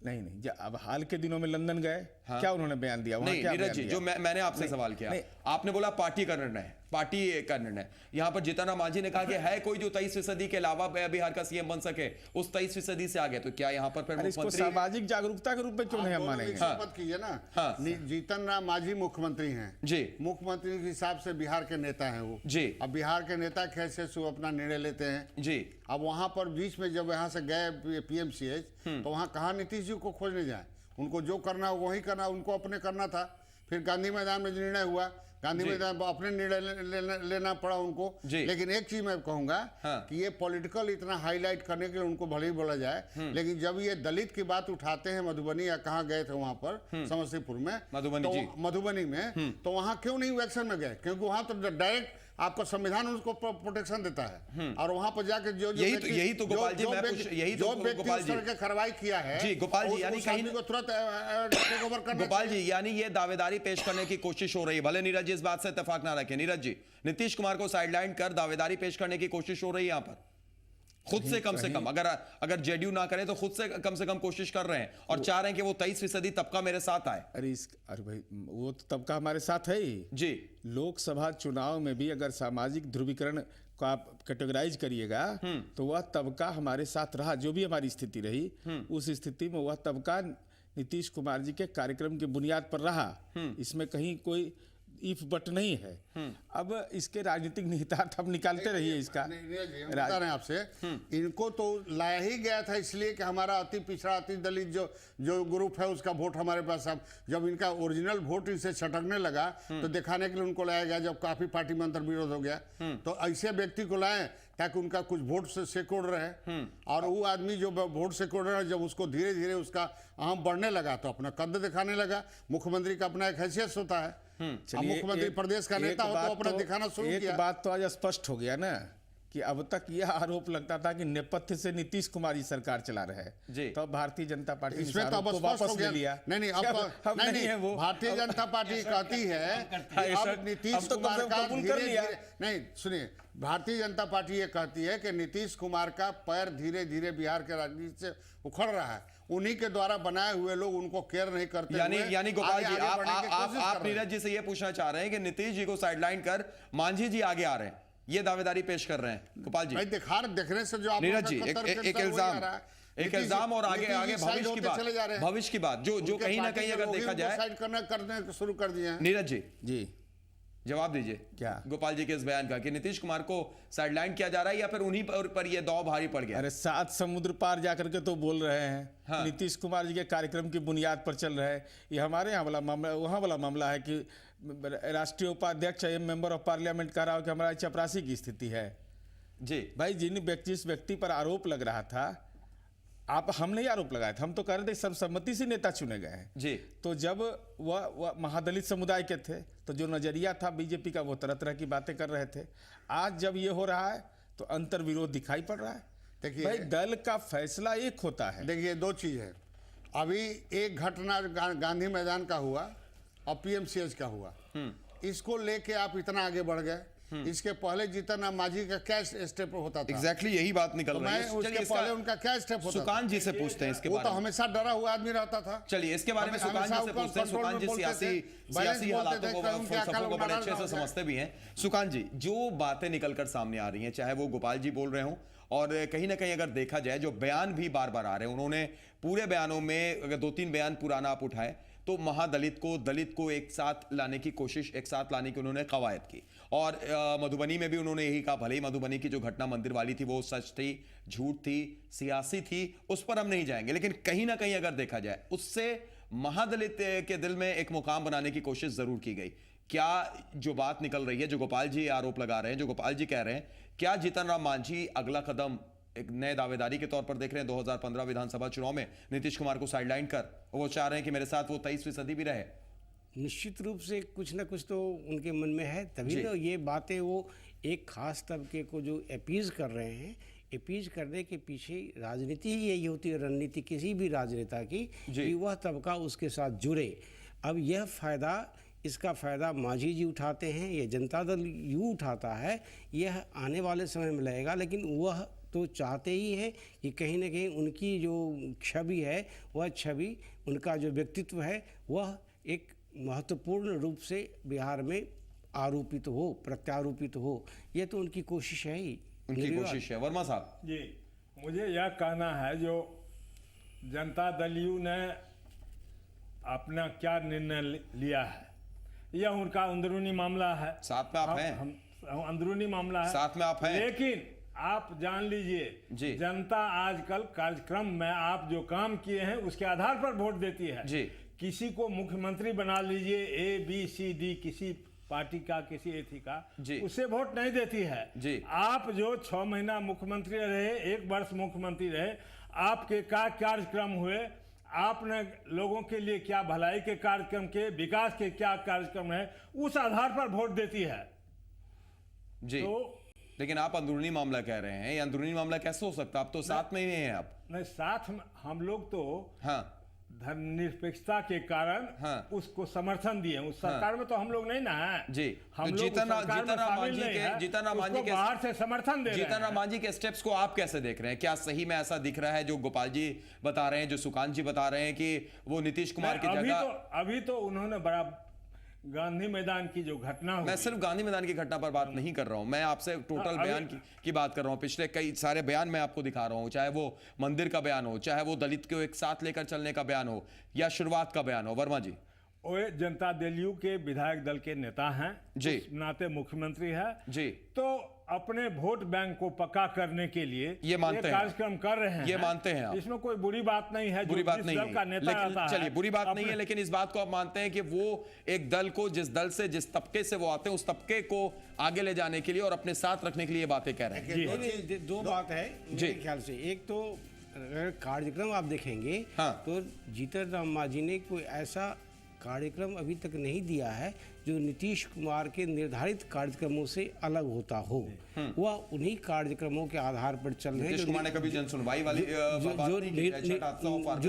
नहीं, अब हाल के दिनों में लंदन गए, क्या उन्होंने बयान दिया? नहीं नीरज जी, जो मैंने आपसे सवाल किया, आपने बोला पार्टी का निर्णय है, पार्टी का निर्णय। यहाँ पर जीतन राम मांझी ने कहा कि है कोई जो 23% के अलावा बिहार का सीएम बन सके, उस 23% से आगे। तो क्या यहाँ पर फिर इसको सामाजिक जागरूकता के रूप में क्यों नहीं हम मानेंगे? शपथ कीजिए ना। जीतन राम मांझी मुख्यमंत्री हैं जी, मुख्यमंत्री के हिसाब से बिहार के नेता हैं वो जी। अब बिहार के नेता कैसे वो अपना निर्णय लेते हैं जी। अब वहां पर बीच में जब यहाँ से गए पीएमसीएच, तो वहां कहाँ नीतीश जी को खोजने जाए? उनको जो करना वही करना, उनको अपने करना था। फिर गांधी मैदान में निर्णय हुआ, गांधी मैदान अपने निर्णय लेना पड़ा उनको। लेकिन एक चीज मैं कहूंगा कि ये पॉलिटिकल इतना हाईलाइट करने के लिए उनको भले ही बोला जाए, लेकिन जब ये दलित की बात उठाते हैं, मधुबनी या कहाँ गए थे वहां पर, समस्तीपुर में, मधुबनी में, तो वहां क्यों नहीं एक्शन में गए? क्योंकि वहां तो डायरेक्ट आपका संविधान उसको प्रोटेक्शन देता है, और वहां पर जाकर यही तो गोपाल जी, जो व्यक्ति इस तरह की कार्रवाई किया है जी, गोपाल जी, यानी कहीं को तुरंत टेक ओवर करना। गोपाल जी, यानी ये दावेदारी पेश करने की कोशिश हो रही है। भले नीरज जी इस बात से इत्तेफाक ना रखें, नीरज जी, नीतीश कुमार को साइडलाइन कर दावेदारी पेश करने की कोशिश हो रही है यहाँ पर, खुद से कम से कम, अगर जेडीयू ना करे तो खुद से कम कोशिश कर रहे हैं, और चाह रहे हैं कि वो 23% तबका मेरे साथ आए। अरे भाई, वो तो तबका हमारे साथ है ही जी। लोकसभा चुनाव में भी अगर सामाजिक ध्रुवीकरण को आप कैटेगराइज करिएगा तो वह तबका हमारे साथ रहा। जो भी हमारी स्थिति रही, उस स्थिति में वह तबका नीतीश कुमार जी के कार्यक्रम की बुनियाद पर रहा। इसमें कहीं कोई इफ बट नहीं है। अब इसके राजनीतिक निहितार्थ हम निकालते रहिए इसका। बता रहे हैं आपसे, इनको तो लाया ही गया था इसलिए कि हमारा अति पिछड़ा, अति दलित जो ग्रुप है उसका वोट हमारे पास। अब जब इनका ओरिजिनल वोट इनसे छटकने लगा तो दिखाने के लिए उनको लाया गया। जब काफी पार्टी में अंतर्विरोध हो गया तो ऐसे व्यक्ति को लाए ताकि उनका कुछ वोट से सिकुड़ रहे, और वो आदमी जो वोट सिकुड़ रहा है, जब उसको धीरे धीरे उसका अहम बढ़ने लगा तो अपना कद दिखाने लगा। मुख्यमंत्री का अपना एक हैसियत होता है, मुख्यमंत्री प्रदेश का नेता हो तो अपना दिखाना शुरू किया। एक बात तो आज स्पष्ट हो गया ना कि अब तक यह आरोप लगता था कि नेपथ्य से नीतीश कुमार जी सरकार चला रहे हैं, तो भारतीय जनता पार्टी इसमें तो वापस ले लिया। नहीं, अब नहीं है वो। भारतीय जनता पार्टी कहती है अब नीतीश कुमार का धीरे-धीरे, नहीं सुनिए, भारतीय जनता पार्टी ये कहती है कि नीतीश कुमार का पैर धीरे धीरे बिहार के राजनीति से उखड़ रहा है। उन्हीं के द्वारा बनाए हुए लोग उनको केयर नहीं करते। यानी गोपाल जी, आप नीरज जी से ये पूछना चाह रहे हैं कि नीतीश जी को साइडलाइन कर मांझी जी आगे आ रहे हैं, ये दावेदारी पेश कर रहे हैं गोपाल जी? देखने से जो नीरज जी एक इल्जाम और आगे भविष्य की बात जो कहीं ना कहीं अगर देखा जाए करने शुरू कर दिए हैं। नीरज जी जवाब दीजिए क्या? गोपाल जी के इस बयान का कि नीतीश कुमार को साइडलाइन किया जा रहा है या फिर उन्हीं पर ये दौर भारी पड़ गया? अरे 7 समुद्र पार जाकर के तो बोल रहे हैं। हाँ। नीतीश कुमार जी के कार्यक्रम की बुनियाद पर चल रहा है। ये हमारे यहाँ वाला मामला, वहाँ वाला मामला है कि राष्ट्रीय उपाध्यक्ष या मेंबर ऑफ पार्लियामेंट कह रहा हो कि हमारा चपरासी की स्थिति है। जी भाई जिस व्यक्ति पर आरोप लग रहा था, आप हम नहीं आरोप लगाए थे, हम तो कह रहे थे सर्वसम्मति से नेता चुने गए हैं। जी तो जब वह महादलित समुदाय के थे तो जो नजरिया था बीजेपी का वो तरह तरह की बातें कर रहे थे। आज जब ये हो रहा है तो अंतर विरोध दिखाई पड़ रहा है। देखिए भाई दल का फैसला एक होता है। देखिए 2 चीज़ है। अभी एक घटना गांधी मैदान का हुआ और पीएमसीएच का हुआ, इसको लेके आप इतना आगे बढ़ गए। इसके पहले जीतन राम मांझी का क्या स्टेप होता था? एग्जैक्टली यही बात निकल तो रही मैं है। उसके चलिए पहले उनका क्या स्टेप होता था? सुकान जी से पूछते हैं इसके वो तो बारे में। हमेशा डरा हुआ आदमी रहता था। चलिए इसके बारे में सुकान जी से पूछते हैं। सुकान जी सियासी हालातों को फलसफों को बड़े अच्छे से समझते भी हैं। सुकान जी, जो बातें निकलकर सामने आ रही हैं, चाहे वो गोपाल जी बोल रहे हों और कहीं ना कहीं अगर देखा जाए जो बयान भी बार बार आ रहे हैं, उन्होंने पूरे बयानों में अगर 2-3 बयान पुराना आप उठाएं तो दलित को एक साथ लाने की कोशिश, एक साथ लाने की उन्होंने कवायद की। और मधुबनी में भी उन्होंने यही कहा, भले ही मधुबनी की जो घटना मंदिर वाली थी वो सच थी, झूठ थी, सियासी थी, उस पर हम नहीं जाएंगे, लेकिन कहीं ना कहीं अगर देखा जाए उससे महादलित के दिल में एक मुकाम बनाने की कोशिश जरूर की गई। क्या जो बात निकल रही है, जो गोपाल जी आरोप लगा रहे हैं, जो गोपाल जी कह रहे हैं, क्या जीतन राम मांझी अगला कदम एक नए दावेदारी के तौर पर देख रहे हैं? 2015 विधानसभा चुनाव में नीतीश कुमार को साइडलाइन कर वो चाह रहे हैं कि मेरे साथ वो 23% भी रहे। निश्चित रूप से कुछ ना कुछ तो उनके मन में है, तभी तो ये बातें वो एक खास तबके को जो अपीज कर रहे हैं। अपीज करने के पीछे राजनीति ही यही होती है, रणनीति किसी भी राजनेता की, कि वह तबका उसके साथ जुड़े। अब यह फायदा, इसका फ़ायदा मांझी जी उठाते हैं, ये जनता दल यू उठाता है, यह आने वाले समय में लगेगा। लेकिन वह तो चाहते ही हैं कि कहीं ना कहीं उनकी जो छवि है, वह छवि, उनका जो व्यक्तित्व है, वह एक महत्वपूर्ण रूप से बिहार में आरोपित हो, प्रत्यारोपित हो। यह तो उनकी कोशिश है ही, उनकी कोशिश है। वर्मा साहब जी, मुझे यह कहना है जो जनता दल यू ने अपना क्या निर्णय लिया है, यह उनका अंदरूनी मामला है। साथ में आप हैं, हम अंदरूनी मामला है, साथ में आप हैं। लेकिन आप जान लीजिए जनता आजकल कार्यक्रम में आप जो काम किए हैं उसके आधार पर वोट देती है जी। किसी को मुख्यमंत्री बना लीजिए, ABCD, किसी पार्टी का, किसी एथी का, उससे वोट नहीं देती है जी। आप जो 6 महीना मुख्यमंत्री रहे, 1 वर्ष मुख्यमंत्री रहे, आपके क्या कार्यक्रम हुए, आपने लोगों के लिए क्या भलाई के कार्यक्रम के, विकास के क्या कार्यक्रम है, उस आधार पर वोट देती है जी। तो लेकिन आप अंदरूनी मामला कह रहे हैं, ये अंदरूनी मामला कैसे हो सकता है? आप तो साथ में ही हैं। आप नहीं, साथ में हम लोग तो धर्मनिरपेक्षता के कारण उसको समर्थन दिए। उस सरकार में तो हम लोग नहीं ना है जी। हम लोग जीतन राम मांझी के बाहर से समर्थन दे रहे हैं। जीतन राम मांझी के स्टेप्स को आप कैसे देख रहे हैं? क्या सही में ऐसा दिख रहा है जो गोपाल जी बता रहे हैं, जो सुकांत जी बता रहे हैं कि वो नीतीश कुमार की जगह? अभी तो उन्होंने बड़ा गांधी मैदान की जो घटना हुई, मैं सिर्फ गांधी मैदान की घटना पर बात नहीं कर रहा हूं, मैं आपसे टोटल बयान की बात कर रहा हूं। पिछले कई सारे बयान मैं आपको दिखा रहा हूं, चाहे वो मंदिर का बयान हो, चाहे वो दलित को एक साथ लेकर चलने का बयान हो, या शुरुआत का बयान हो। वर्मा जी, वो जनता दल यू के विधायक दल के नेता हैं जी, नाते मुख्यमंत्री है जी, तो अपने वोट बैंक को पक्का करने के लिए ये कार्यक्रम कर रहे हैं, ये मानते हैं आप? इसमें कोई बुरी बात नहीं है, बुरी बात नहीं है, का नेता आता है, चलिए बुरी बात नहीं है, लेकिन इस बात को आप मानते हैं कि वो एक दल को, जिस दल से, जिस तबके से वो आते हैं, उस तबके को आगे ले जाने के लिए और अपने साथ रखने के लिए बातें कह रहे हैं। दो बात है मेरे ख्याल से। एक तो अगर कार्यक्रम आप देखेंगे तो जीतन राम मांझी ने कोई ऐसा कार्यक्रम अभी तक नहीं दिया है जो नीतीश कुमार के निर्धारित कार्यक्रमों से अलग होता हो। वह उन्हीं कार्यक्रमों के आधार पर चल रहे हैं। नीतीश कुमार ने कभी जन सुनवाई वाली जो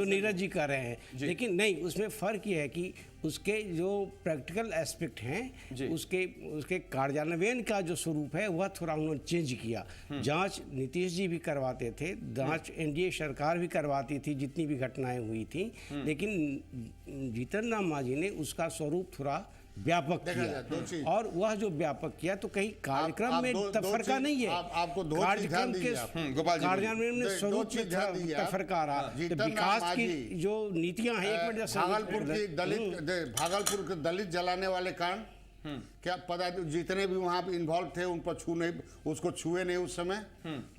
नीरज जी कर रहे हैं, लेकिन नहीं, उसमें फर्क यह है कि उसके जो प्रैक्टिकल एस्पेक्ट हैं, उसके कार्यान्वयन का जो स्वरूप है वह थोड़ा उन्होंने चेंज किया। जांच नीतीश जी भी करवाते थे, जांच NDA सरकार भी करवाती थी जितनी भी घटनाएं हुई थी, लेकिन जीतन राम मांझी ने उसका स्वरूप थोड़ा व्यापक किया। और वह जो व्यापक किया तो कहीं कार्यक्रम में तफरका नहीं है, आपको कार्यक्रम के कार्यान्वयन में स्वरूप में तफरका रहा। विकास की जो नीतियां हैं, एक मिनट, भागलपुर के दलित जलाने वाले कांड क्या पता है, जितने भी वहां पे इन्वॉल्व थे उन पर उसको छुए नहीं उस समय।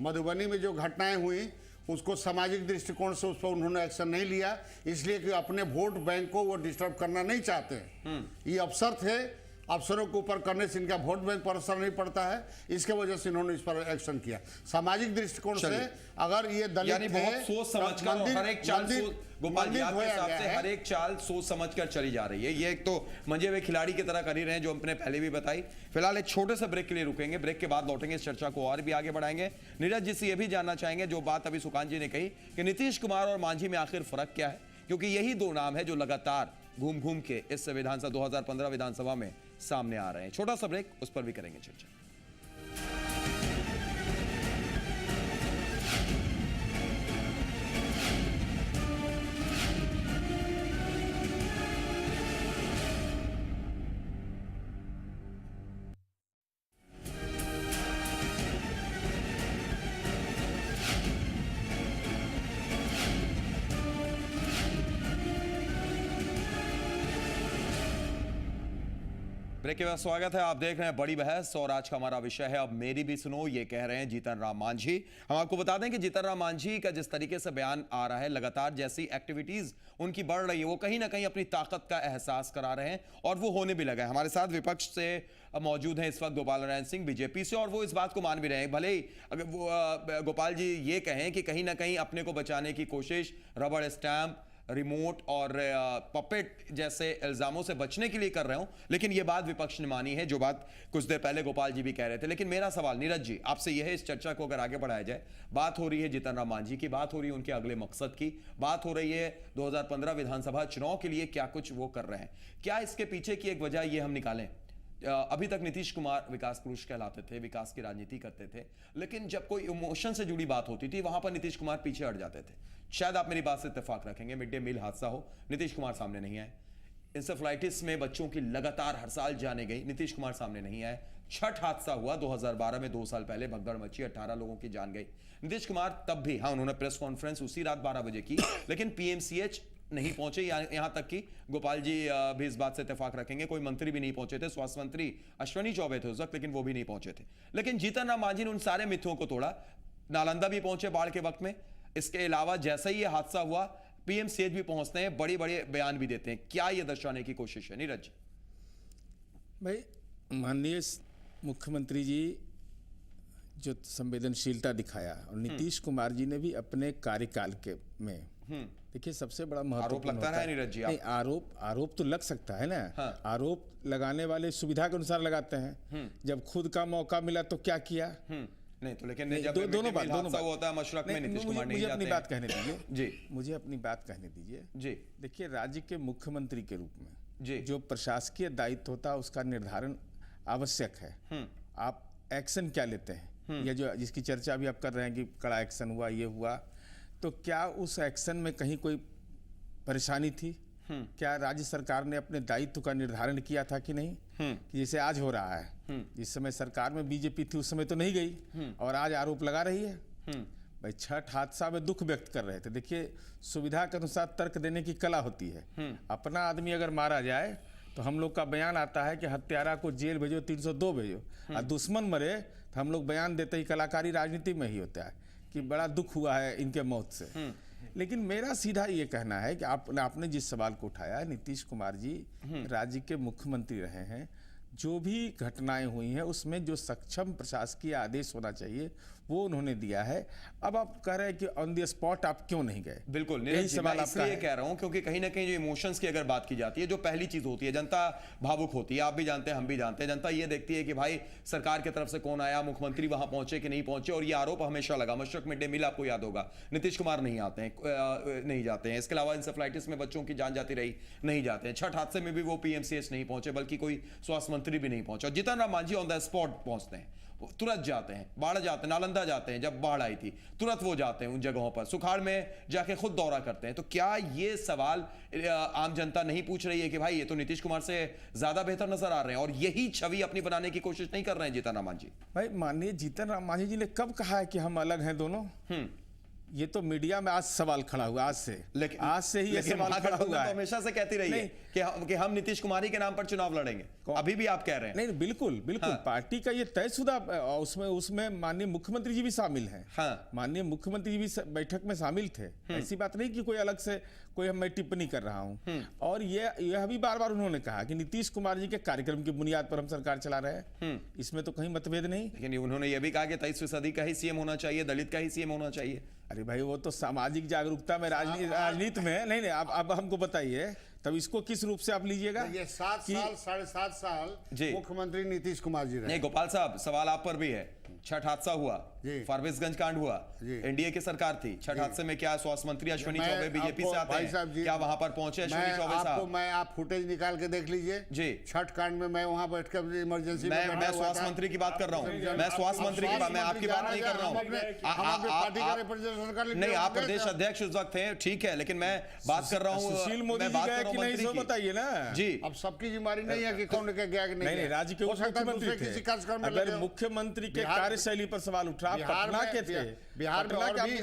मधुबनी में जो घटनाएं हुई उसको सामाजिक दृष्टिकोण से उस पर उन्होंने एक्शन नहीं लिया, इसलिए कि अपने वोट बैंक को वो डिस्टर्ब करना नहीं चाहते। ये अफसर थे, अफसरों के ऊपर करने से इनका वोट बैंक पर असर नहीं पड़ता है, इसके वजह से इन्होंने इस पर एक्शन किया। सामाजिक दृष्टिकोण से अगर ये दलित यानी बहुत सोच समझकर हर एक चाल गोपाल जी आपके हिसाब से हर एक चाल सोच समझकर चली जा रही है। ये एक तो मंजे हुए खिलाड़ी की तरह कर ही रहे हैं जो हमने पहले भी बताई। फिलहाल एक छोटे से ब्रेक के लिए रुकेंगे, ब्रेक के बाद लौटेंगे, इस चर्चा को और भी आगे बढ़ाएंगे। नीरज जी से ये भी जानना चाहेंगे जो बात अभी सुकांत जी ने कही कि नीतीश कुमार और मांझी में आखिर फर्क क्या है, क्योंकि यही दो नाम है जो लगातार घूम घूम के इस विधानसभा 2015 विधानसभा में सामने आ रहे हैं। छोटा सा ब्रेक, उस पर भी करेंगे चर्चा। ब्रेक के बाद स्वागत है। आप देख रहे हैं बड़ी बहस और आज का हमारा विषय है अब मेरी भी सुनो। ये कह रहे हैं जीतन राम मांझी। हम आपको बता दें कि जीतन राम मांझी का जिस तरीके से बयान आ रहा है, लगातार जैसी एक्टिविटीज उनकी बढ़ रही है, वो कहीं ना कहीं अपनी ताकत का एहसास करा रहे हैं और वो होने भी लगा है। हमारे साथ विपक्ष से मौजूद हैं इस वक्त गोपाल नारायण सिंह बीजेपी से, और वो इस बात को मान भी रहे हैं, भले ही अगर वो गोपाल जी ये कहें कि कहीं ना कहीं अपने को बचाने की कोशिश रबड़ स्टैंप, रिमोट और पपेट जैसे इल्जामों से बचने के लिए कर रहे हो, लेकिन यह बात विपक्ष ने मानी है, जो बात कुछ देर पहले गोपाल जी भी कह रहे थे। लेकिन मेरा सवाल नीरज जी आपसे यह है, इस चर्चा को अगर आगे बढ़ाया जाए, बात हो रही है जीतन राम मांझी की, बात हो रही है उनके अगले मकसद की, बात हो रही है 2015 विधानसभा चुनाव के लिए क्या कुछ वो कर रहे हैं, क्या इसके पीछे की एक वजह ये हम निकालें? अभी तक नीतीश कुमार विकास पुरुष कहलाते थे, विकास की राजनीति करते थे, लेकिन जब कोई इमोशन से जुड़ी बात होती थी वहां पर नीतीश कुमार पीछे हट जाते थे। शायद आप मेरी बात से इत्तेफाक रखेंगे, मिड डे मील हादसा हो, नीतीश कुमार सामने नहीं आए। इंसेफ्लाइटिस में बच्चों की लगातार हर साल जाने गई, नीतीश कुमार सामने नहीं आए। छठ हादसा हुआ 2012 में, 2 साल पहले भगदड़ मची, 18 लोगों की जान गई। नीतीश कुमार तब भी, हाँ उन्होंने प्रेस कॉन्फ्रेंस उसी रात 12 बजे की, लेकिन पीएमसीएच नहीं पहुंचे। यहां तक कि गोपाल जी भी इस बात से इत्तेफाक रखेंगे, कोई मंत्री भी नहीं पहुंचे थे, स्वास्थ्य मंत्री अश्विनी चौबे थे उस वक्त, लेकिन वो भी नहीं पहुंचे थे। लेकिन जीतन राम मांझी ने उन सारे मिथ्यों को तोड़ा, नालंदा भी पहुंचे बाढ़ के वक्त में। इसके अलावा जैसे ही यह हादसा हुआ पीएमसीएच भी पहुंचते हैं, बड़े बड़े बयान भी देते हैं। क्या यह दर्शाने की कोशिश है नीरज? भाई माननीय मुख्यमंत्री जी जो संवेदनशीलता दिखाया, और नीतीश कुमार जी ने भी अपने कार्यकाल के में, देखिए सबसे बड़ा आरोप लगता है नीरज जी, आरोप तो लग सकता है ना। हाँ। आरोप लगाने वाले सुविधा के अनुसार लगाते हैं। जब खुद का मौका मिला तो क्या किया? नहीं तो लेकिन जब दोनों बात होता है मशरक में नीतीश कुमार नहीं जाते। मुझे अपनी बात कहने दीजिए जी, मुझे अपनी बात कहने दीजिए जी। देखिए राज्य के मुख्यमंत्री के रूप में जी जो प्रशासकीय दायित्व होता है उसका निर्धारण आवश्यक है। आप एक्शन क्या लेते हैं, या जो जिसकी चर्चा भी आप कर रहे हैं कि कड़ा एक्शन हुआ, ये हुआ, तो क्या उस एक्शन में कहीं कोई परेशानी थी? क्या राज्य सरकार ने अपने दायित्व का निर्धारण किया था कि नहीं? कि जैसे आज हो रहा है, जिस समय सरकार में बीजेपी थी उस समय तो नहीं गई और आज आरोप लगा रही है। भाई छठ हादसा में दुख व्यक्त कर रहे थे। देखिए सुविधा के अनुसार तर्क देने की कला होती है। अपना आदमी अगर मारा जाए तो हम लोग का बयान आता है कि हत्यारा को जेल भेजो, 302 भेजो, और दुश्मन मरे तो हम लोग बयान देते ही, कलाकारी राजनीति में ही होता है कि बड़ा दुख हुआ है इनके मौत से। लेकिन मेरा सीधा ये कहना है कि आपने जिस सवाल को उठाया, नीतीश कुमार जी राज्य के मुख्यमंत्री रहे हैं, जो भी घटनाएं हुई हैं उसमें जो सक्षम प्रशासकीय आदेश होना चाहिए वो उन्होंने दिया है। अब आप कह रहे हैं कि ऑन द स्पॉट आप क्यों नहीं गए? बिल्कुल यही सवाल आपका है। कह रहा हूं क्योंकि कहीं ना कहीं जो इमोशंस की अगर बात की जाती है, जो पहली चीज होती है, जनता भावुक होती है, आप भी जानते हैं हम भी जानते हैं। जनता ये देखती है कि भाई सरकार की तरफ से कौन आया, मुख्यमंत्री वहां पहुंचे कि नहीं पहुंचे, और ये आरोप हमेशा लगा। मशरक मिड डे मील आपको याद होगा, नीतीश कुमार नहीं आते हैं, नहीं जाते हैं। इसके अलावा इंसेफ्लाइटिस में बच्चों की जान जाती रही, नहीं जाते हैं। छठ हादसे में भी वो पीएमसीएच नहीं पहुंचे, बल्कि कोई स्वास्थ्य मंत्री भी नहीं पहुंचा। Jitan Ram Manjhi on the spot पहुंचते हैं, तुरंत जाते हैं, बाढ़ जाते हैं, नालंदा जाते हैं, जब बाढ़ आई थी तुरंत वो जाते हैं उन जगहों पर, सुखाड़ में जाके खुद दौरा करते हैं। तो क्या ये सवाल आम जनता नहीं पूछ रही है कि भाई ये तो नीतीश कुमार से ज्यादा बेहतर नजर आ रहे हैं, और यही छवि अपनी बनाने की कोशिश नहीं कर रहे हैं जीतन राम मांझी? भाई माननीय जीतन राम मांझी जी ने कब कहा है कि हम अलग हैं दोनों? ये तो मीडिया में आज सवाल खड़ा हुआ, आज से आज से ही ये लेकिन सवाल खड़ा हुआ तो है। हमेशा से कहती रही है कि हम नीतीश कुमार ही के नाम पर चुनाव लड़ेंगे, अभी भी आप कह रहे हैं। नहीं बिल्कुल बिल्कुल, पार्टी का ये तयशुदा, उसमें माननीय मुख्यमंत्री जी भी शामिल हैं। माननीय मुख्यमंत्री जी भी बैठक में शामिल थे। ऐसी बात नहीं कि कोई अलग से कोई मैं टिप्पणी कर रहा हूं। और यह भी बार बार उन्होंने कहा कि नीतीश कुमार जी के कार्यक्रम की बुनियाद पर हम सरकार चला रहे हैं, इसमें तो कहीं मतभेद नहीं। लेकिन उन्होंने यह भी कहा कि 23% का ही सीएम होना चाहिए, दलित का ही सीएम होना चाहिए। अरे भाई वो तो सामाजिक जागरूकता में राजनीति में है। नहीं आप हमको बताइए, तब इसको किस रूप से आप लीजिएगा? ये 7 साल 7.5 साल मुख्यमंत्री नीतीश कुमार जी रहे। नहीं गोपाल साहब, सवाल आप पर भी है। छठ हादसा हुआ, फारबिसगंज कांड हुआ, एनडीए की सरकार थी। छठ हादसे में क्या स्वास्थ्य मंत्री अश्विनी चौबे बीजेपी से आते हैं, क्या वहां पर पहुंचे अश्विनी चौबे साहब? आप फुटेज निकाल के देख लीजिए जी। छठ कांड में मैं वहां बैठ कर इमरजेंसी मैं स्वास्थ्य मंत्री की बात कर रहा हूँ। मैं स्वास्थ्य मंत्री की बात, मैं आपकी बात नहीं कर रहा हूँ। नहीं, आप प्रदेश अध्यक्ष उस वक्त थे, ठीक है, लेकिन मैं बात कर रहा हूँ सुशील मोदी जी गए कि नहीं सो बताइए ना जी। अब सबकी जिम्मेदारी नहीं है कि कौन गया कि नहीं। राज्य के मुख्यमंत्री थे। अगर मुख्यमंत्री के कार्यशैली पर सवाल उठा, पटना के थे, बिहार में और भी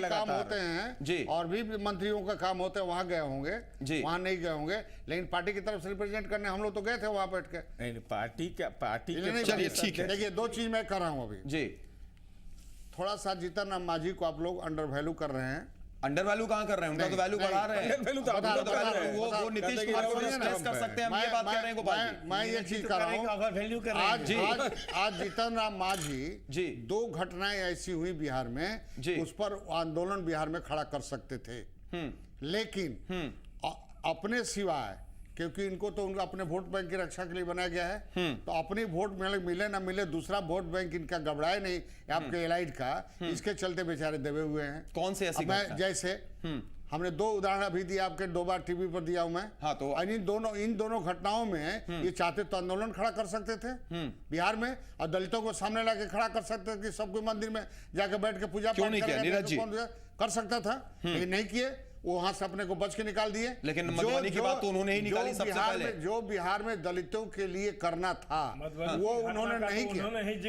काम होते हैं जी, और भी मंत्रियों का काम होते हैं, वहां गए होंगे जी, वहां नहीं गए होंगे, लेकिन पार्टी की तरफ से रिप्रेजेंट करने हम लोग तो गए थे वहां बैठ के। नहीं पार्टी के चलिए ठीक है। देखिए, 2 चीज मैं कर रहा हूं अभी जी। थोड़ा सा जीतन राम मांझी को आप लोग अंडर वैल्यू कर रहे हैं। अंडर वैल्यू कहां कर रहे हैं? उनका तो वैल्यू बढ़ा रहे हैं। वो नीतीश कुमार को स्ट्रेस कर सकते हैं, हम ये बात कर रहे हैं गोपाल जी। मैं ये चीज कर रहा हूँ। आज जीतन राम मांझी जी 2 घटनाएं ऐसी हुई बिहार में, उस पर आंदोलन बिहार में खड़ा कर सकते थे, लेकिन अपने सिवाय, क्योंकि इनको तो उनका अपने वोट बैंक की रक्षा के लिए बनाया गया है, तो अपनी वोट मिले ना मिले, दूसरा वोट बैंक इनका घबराए नहीं आपके एलाइड का, इसके चलते बेचारे दबे हुए हैं। कौन से ऐसी? मैं जैसे हमने 2 उदाहरण अभी दिया, आपके 2 बार टीवी पर दिया हूं मैं। हाँ, तो इन दोनों घटनाओं में ये चाहते तो आंदोलन खड़ा कर सकते थे बिहार में, और दलितों को सामने लाके खड़ा कर सकते थे कि सब कोई मंदिर में जाकर बैठ के पूजा पाठ कर सकता था, लेकिन नहीं किए। वो वहां से अपने को बच के निकाल दिए। लेकिन मधुबनी की बात तो उन्होंने ही निकाली सबसे पहले। जो बिहार में दलितों के लिए करना था वो उन्होंने नहीं किया।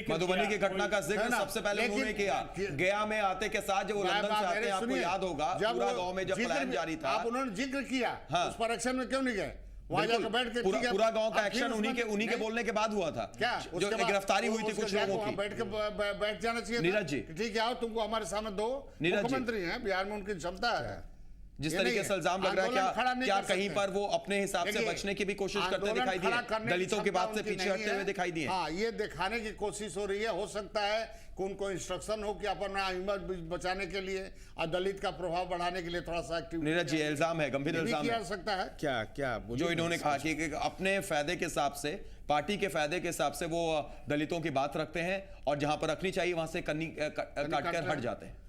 मधुबनी की घटना का जिक्र सबसे पहले उन्होंने किया। गया में आते के साथ जब वो लंदन से आते हैं, आपको याद होगा पूरा गांव में जब प्लान जारी था, आप उन्होंने जिक्र किया, उस पर एक्शन में क्यों नहीं गए? वहां जाकर बैठ के पूरा गांव का एक्शन उन्हीं के बोलने के बाद हुआ था। क्या जो गिरफ्तारी हुई थी कुछ लोगों की, बैठ जाना चाहिए। नीरज जी, ठीक है, आओ, तुमको हमारे सामने 2 मुख्यमंत्री हैं बिहार में, उनकी क्षमता है। जिस तरीके से इल्जाम लग रहा है, क्या कहीं पर वो अपने हिसाब से बचने की भी कोशिश करते दिखाई दिए, दलितों की बात से पीछे हटते हुए दिखाई दिए? हाँ, ये दिखाने की कोशिश हो रही है। हो सकता है कि उनको इंस्ट्रक्शन हो कि अपना हिम्मत बचाने के लिए और दलित का प्रभाव बढ़ाने के लिए थोड़ा सा एक्टिव। नीरज जी, इल्जाम है, गंभीर इल्जाम है। सकता है क्या जो इन्होंने कहा कि अपने फायदे के हिसाब से, पार्टी के फायदे के हिसाब से वो दलितों की बात रखते हैं, और जहां पर रखनी चाहिए वहां से काट कर हट जाते हैं।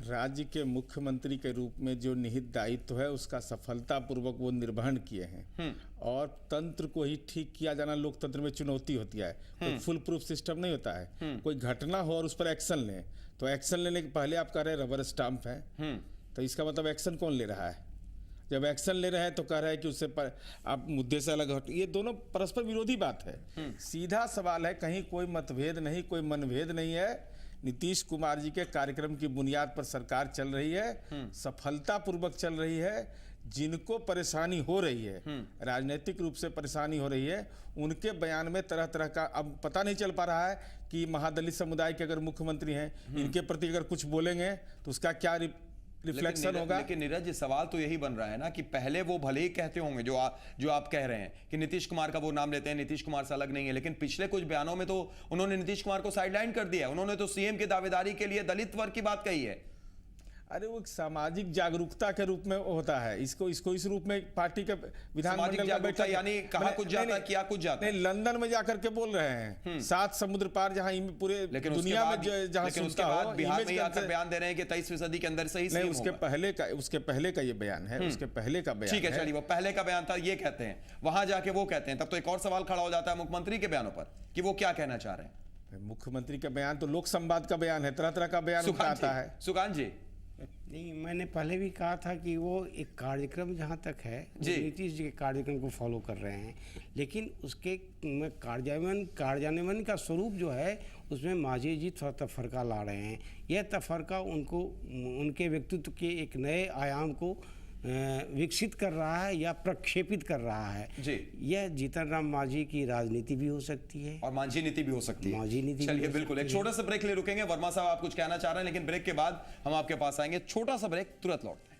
राज्य के मुख्यमंत्री के रूप में जो निहित दायित्व है उसका सफलतापूर्वक वो निर्वहन किए हैं, और तंत्र को ही ठीक किया जाना लोकतंत्र में चुनौती होती है। कोई फुल प्रूफ सिस्टम नहीं होता है। कोई घटना हो और उस पर एक्शन लें, तो एक्शन लेने के पहले आप कह रहे हैं रबर स्टाम्प है, तो इसका मतलब एक्शन कौन ले रहा है? जब एक्शन ले रहे हैं तो कह रहे हैं कि उससे आप मुद्दे से अलग हट। ये दोनों परस्पर विरोधी बात है। सीधा सवाल है, कहीं कोई मतभेद नहीं, कोई मनभेद नहीं है। नीतीश कुमार जी के कार्यक्रम की बुनियाद पर सरकार चल रही है, सफलतापूर्वक चल रही है। जिनको परेशानी हो रही है, राजनीतिक रूप से परेशानी हो रही है, उनके बयान में तरह तरह का, अब पता नहीं चल पा रहा है कि महादलित समुदाय के अगर मुख्यमंत्री हैं, इनके प्रति अगर कुछ बोलेंगे तो उसका क्या रिफ्लेक्शन होगा। लेकिन नीरज जी, सवाल तो यही बन रहा है ना कि पहले वो भले ही कहते होंगे जो आप कह रहे हैं कि नीतीश कुमार का वो नाम लेते हैं, नीतीश कुमार से अलग नहीं है, लेकिन पिछले कुछ बयानों में तो उन्होंने नीतीश कुमार को साइडलाइन कर दिया। उन्होंने तो सीएम की दावेदारी के लिए दलित वर्ग की बात कही है। अरे वो सामाजिक जागरूकता के रूप में होता है, इसको इस रूप में पार्टी के विधानमंडल में बैठा, यानी कहा कुछ जाता, किया कुछ जाता। नहीं, लंदन में जाकर के बोल रहे हैं, 7 समुद्र पार, जहां पूरे दुनिया में जहां सुनता हो, बिहार में आकर बयान दे रहे हैं कि 23% के अंदर से ही नहीं। उसके पहले का ये बयान है, उसके पहले का बयान। ठीक है, चलिए, वो पहले का बयान था, ये कहते हैं, वहां जाके वो कहते हैं, तब तो एक और सवाल खड़ा हो जाता है मुख्यमंत्री के बयानों पर कि वो क्या कहना चाह रहे हैं। मुख्यमंत्री का बयान तो लोक संवाद का बयान है, तरह तरह का बयान आता है। सुकांत जी, नहीं, मैंने पहले भी कहा था कि वो एक कार्यक्रम जहाँ तक है वो जी। नीतीश जी के कार्यक्रम को फॉलो कर रहे हैं, लेकिन उसके में कार्यान्वयन का स्वरूप जो है उसमें मांझी जी थोड़ा तफरका ला रहे हैं। यह तफरका उनको उनके व्यक्तित्व के एक नए आयाम को विकसित कर रहा है या प्रक्षेपित कर रहा है। जी। यह जीतन राम मांझी की राजनीति भी हो सकती है और मांझी नीति भी हो सकती है। मांझी नीति भी चलिए हो बिल्कुल, एक सकती है। छोटा सा ब्रेक ले रुकेंगे। वर्मा साहब आप कुछ कहना चाह रहे हैं, लेकिन ब्रेक के बाद हम आपके पास आएंगे। छोटा सा ब्रेक, तुरंत लौटते हैं।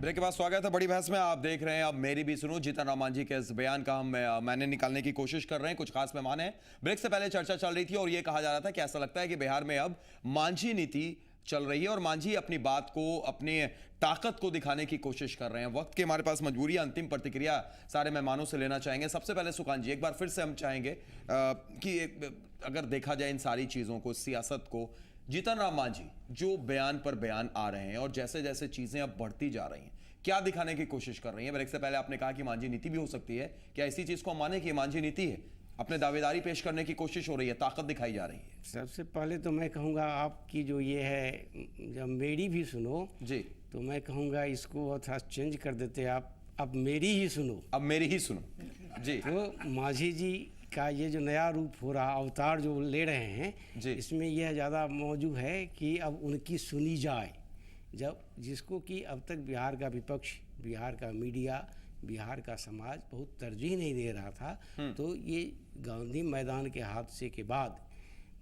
ब्रेक के बाद स्वागत है बड़ी बहस में। आप देख रहे हैं अब मेरी भी सुनो, जीतन राम मांझी के इस बयान का मैंने निकालने की कोशिश कर रहे हैं। कुछ खास मेहमान हैं। ब्रेक से पहले चर्चा चल रही थी और यह कहा जा रहा था कि ऐसा लगता है कि बिहार में अब मांझी नीति चल रही है और मांझी अपनी बात को, अपनी ताकत को दिखाने की कोशिश कर रहे हैं। वक्त की हमारे पास मजबूरी है। अंतिम प्रतिक्रिया सारे मेहमानों से लेना चाहेंगे। सबसे पहले सुकांत जी, एक बार फिर से हम चाहेंगे कि अगर देखा जाए इन सारी चीजों को, सियासत को, जीतन राम मांझी जो बयान पर बयान आ रहे हैं और जैसे जैसे चीजें अब बढ़ती जा रही हैं, क्या दिखाने की कोशिश कर रही हैं? ब्रेक से पहले आपने कहा कि मांझी नीति भी हो सकती है। क्या इसी चीज को हम माने कि मांझी नीति है? अपने दावेदारी पेश करने की कोशिश हो रही है, ताकत दिखाई जा रही है। सबसे पहले तो मैं कहूँगा आपकी जो ये है, जब मेरी भी सुनो जी, तो मैं कहूँगा इसको थोड़ा चेंज कर देते आप, अब मेरी ही सुनो। अब मेरी ही सुनो जी। तो मांझी जी का ये जो नया रूप हो रहा, अवतार जो ले रहे हैं जी। इसमें यह ज़्यादा मौजूद है कि अब उनकी सुनी जाए। जब जिसको कि अब तक बिहार का विपक्ष, बिहार का मीडिया, बिहार का समाज बहुत तरजीह नहीं दे रहा था, तो ये गांधी मैदान के हादसे के बाद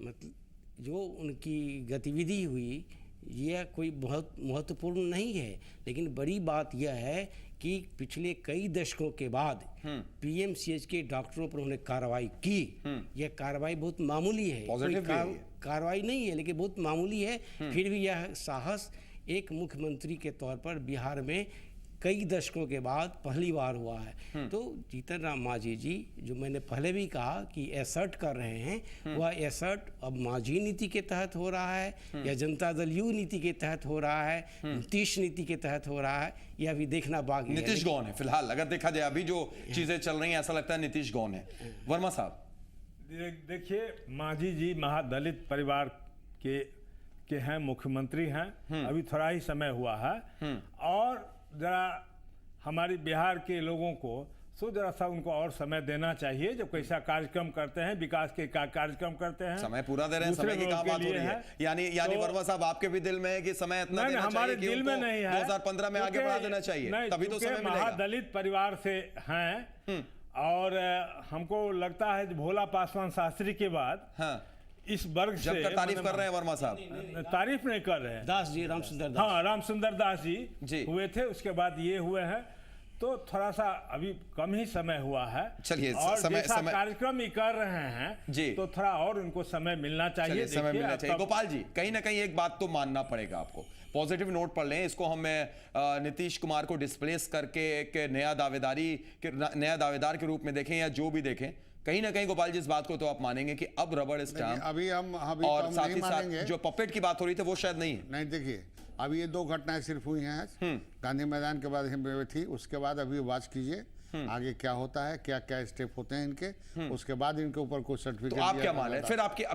मतलब जो उनकी गतिविधि हुई, यह कोई बहुत महत्वपूर्ण नहीं है। लेकिन बड़ी बात यह है कि पिछले कई दशकों के बाद पीएमसीएच के डॉक्टरों पर उन्होंने कार्रवाई की। यह कार्रवाई बहुत मामूली है, कोई कार्रवाई नहीं है, लेकिन बहुत मामूली है। फिर भी यह साहस एक मुख्यमंत्री के तौर पर बिहार में कई दशकों के बाद पहली बार हुआ है। तो जीतन राम मांझी जी, जो मैंने पहले भी कहा कि एसर्ट कर रहे हैं, वह एसर्ट अब मांझी नीति के तहत हो रहा है या जनता दल यू नीति के तहत हो रहा है, नीतीश नीति के तहत हो रहा है, यह अभी देखना बाकी है। नीतीश गौन है फिलहाल, अगर देखा जाए अभी जो चीजें चल रही हैं, ऐसा लगता है नीतीश गौन है। वर्मा साहब देखिए, मांझी जी महादलित परिवार के हैं, मुख्यमंत्री हैं, अभी थोड़ा ही समय हुआ है और जरा हमारी बिहार के लोगों को जरा सा उनको और समय देना चाहिए। जब कैसा कार्यक्रम करते हैं, विकास के कार्यक्रम करते हैं, समय पूरा दे रहे हैं, समय की कहाँ बात हो रही है? यानी वर्मा साहब आपके भी दिल में है कि समय इतना देना हमारे चाहिए कि दिल में नहीं है, 2015 में आगे बढ़ा देना चाहिए, तभी तो समय मिलेगा। महादलित परिवार से हैं और हमको लगता है भोला पासवान शास्त्री के बाद इस वर्ग से जब तारीफ कर रहे हैं वर्मा साहब, तारीफ नहीं कर रहे हैं। दास जी, रामसुंदर दास, हाँ, रामसुंदर दास जी हुए थे, उसके बाद ये हुए हैं। तो थोड़ा सा अभी कम ही समय हुआ है। चलिए, और जैसा कार्यक्रम ही कर रहे हैं जी, तो थोड़ा और उनको समय मिलना चाहिए। समय मिलना चाहिए। गोपाल जी, कहीं ना कहीं एक बात तो मानना पड़ेगा आपको, पॉजिटिव नोट पढ़ लें इसको, हम नीतीश कुमार को डिस्प्लेस करके एक नया दावेदार के रूप में देखें या जो भी देखें, कहीं ना कहीं गोपाल जी इस बात को तो आप मानेंगे कि अब रबड़ स्टैम्प अभी हम और साथ ही साथ जो पपेट की बात हो रही थी वो शायद नहीं है। नहीं, देखिए अभी ये 2 घटनाएं सिर्फ हुई हैं। गांधी मैदान के बाद हम थी, उसके बाद अभी वाच कीजिए आगे क्या होता है, क्या क्या स्टेप होते हैं इनके, उसके बाद इनके ऊपर कोई सर्टिफिकेट। तो आप क्या मान रहे हैं?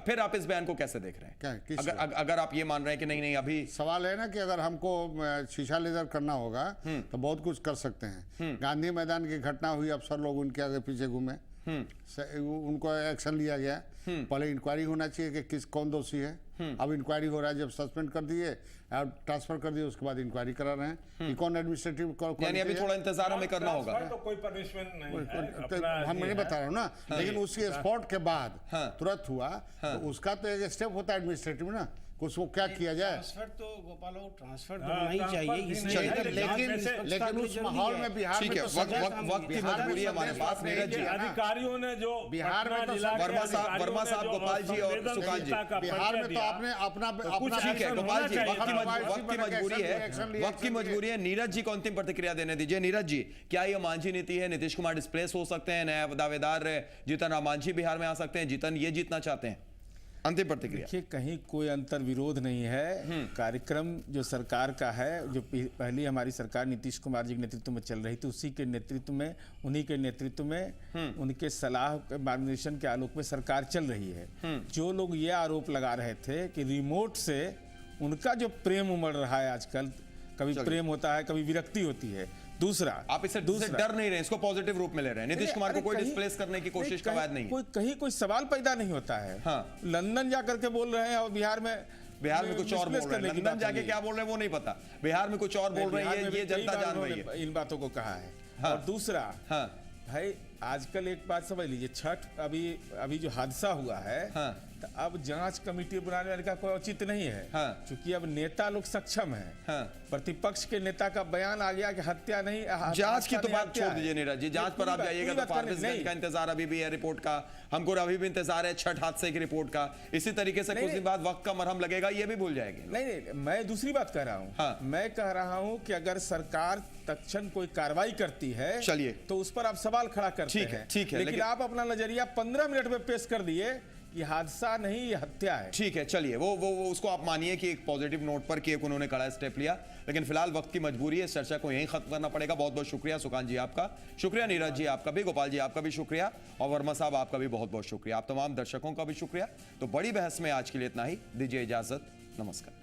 फिर आप इस बयान को कैसे देख रहे हैं? अगर आप ये मान रहे हैं कि नहीं अभी सवाल है ना कि अगर हमको शीशा लेजर करना होगा तो बहुत कुछ कर सकते हैं। गांधी मैदान की घटना हुई, अफसर लोग उनके आगे पीछे घूमे, उनको एक्शन लिया गया। पहले इंक्वायरी होना चाहिए कि कौन दोषी है। अब इंक्वायरी हो रहा है, जब सस्पेंड कर दिए और ट्रांसफर कर दिए, उसके बाद इंक्वायरी करा रहे हैं कि कौन एडमिनिस्ट्रेटिव, यानी अभी थोड़ा इंतजार हमें करना होगा। तो कोई पनिशमेंट नहीं है, हम नहीं बता रहा हूँ ना, लेकिन उसके स्पॉट के बाद तुरंत हुआ तो उसका तो एक स्टेप होता है एडमिनिस्ट्रेटिव ना, उसको क्या किया जाए। ट्रांसफर तो गोपाल बाबू ट्रांसफर तो हाँ, होना ही ट्रांसफर चाहिए, भी इसमें नहीं है, जांच लेकिन में उस माहौल में बिहार ठीक में है, तो वक्त सजा- वक्त की बिहार में मजबूरी है हमारे संदेश पास। नहीं नीरज जी, दिया ना। अधिकारियों ने जो बिहार में पटना तो जिला के वर्मा साहब, अधिकारियों वर्मा ने साहब, जो गोपाल जी और संवेदनशीलता सुकांत का बिहार में परिचय तो दिया, आपने अपना कुछ अपना ठीक है एक्शन गोपाल जी, होना वक्त की चाहिए। वक्त की मजबूरी है, वक्त की मजबूरी है। नीरज जी को अंतिम प्रतिक्रिया देने दीजिए। नीरज जी, क्या ये मांझी नीति है? नीतीश कुमार डिस्प्लेस हो सकते हैं, नया दावेदार जीतन राम मांझी बिहार में आ सकते हैं, जीतन ये जीतना चाहते हैं? अंतिम प्रतिक्रिया। देखिए, कहीं कोई अंतर विरोध नहीं है। कार्यक्रम जो सरकार का है, जो पहली हमारी सरकार नीतीश कुमार जी के नेतृत्व में चल रही थी, उसी के नेतृत्व में, उन्हीं के नेतृत्व में, उनके सलाह मार्गदर्शन के आलोक में सरकार चल रही है। जो लोग ये आरोप लगा रहे थे कि रिमोट से उनका जो प्रेम उमड़ रहा है आजकल, कभी प्रेम होता है, कभी विरक्ति होती है। दूसरा, आप इससे डर नहीं रहे, इसको पॉजिटिव रूप में ले रहे हैं। नीतीश कुमार को कोई डिस्प्लेस करने की कोशिश का वायदा नहीं है। कहीं कोई सवाल पैदा नहीं होता है। हाँ। लंदन जाकर के बोल रहे हैं और बिहार में कुछ और बोल रहे हैं। लंदन जाके क्या बोल रहे हैं वो नहीं पता, बिहार में कुछ और बोल रहे हैं, ये जनता जान रही है। इन बातों को कहा है। हाँ। और दूसरा, हाँ। भाई आजकल एक बात समझ लीजिए, छठ अभी जो हादसा हुआ है, हाँ। तो अब जांच कमेटी बनाने वाले का कोई औचित्य नहीं है। हाँ। क्योंकि अब नेता लोग सक्षम हैं। हाँ। प्रतिपक्ष के नेता का बयान आ गया कि हत्या नहीं, जांच की तो बात हत्या छोड़ है। दीजिए नीरज जी, जांच पर आप जाइएगा तो फारबिसगंज का इंतजार अभी भी है रिपोर्ट का, हमको अभी भी इंतजार है छठ हादसे की रिपोर्ट का। इसी तरीके से कुछ दिन बाद वक्त का मरहम लगेगा, ये भी भूल जाएंगे। नहीं, मैं दूसरी बात कह रहा हूँ। हाँ। मैं कह रहा हूँ कि अगर सरकार तत्क्षण कोई कार्रवाई करती है, चलिए, तो उस पर आप सवाल खड़ा करते हैं। ठीक है, लेकिन आप अपना नजरिया 15 मिनट में पेश कर दिए कि हादसा नहीं, ये हत्या है। ठीक है, चलिए, वो उसको आप मानिए कि एक पॉजिटिव नोट पर कि एक उन्होंने कड़ा स्टेप लिया, लेकिन फिलहाल वक्त की मजबूरी है, इस चर्चा को यहीं खत्म करना पड़ेगा। बहुत बहुत शुक्रिया सुकांत जी आपका, शुक्रिया नीरज जी आपका भी, गोपाल जी आपका भी शुक्रिया, और वर्मा साहब आपका भी बहुत बहुत शुक्रिया, आप तमाम दर्शकों का भी शुक्रिया। तो बड़ी बहस में आज के लिए इतना ही, दीजिए इजाजत, नमस्कार।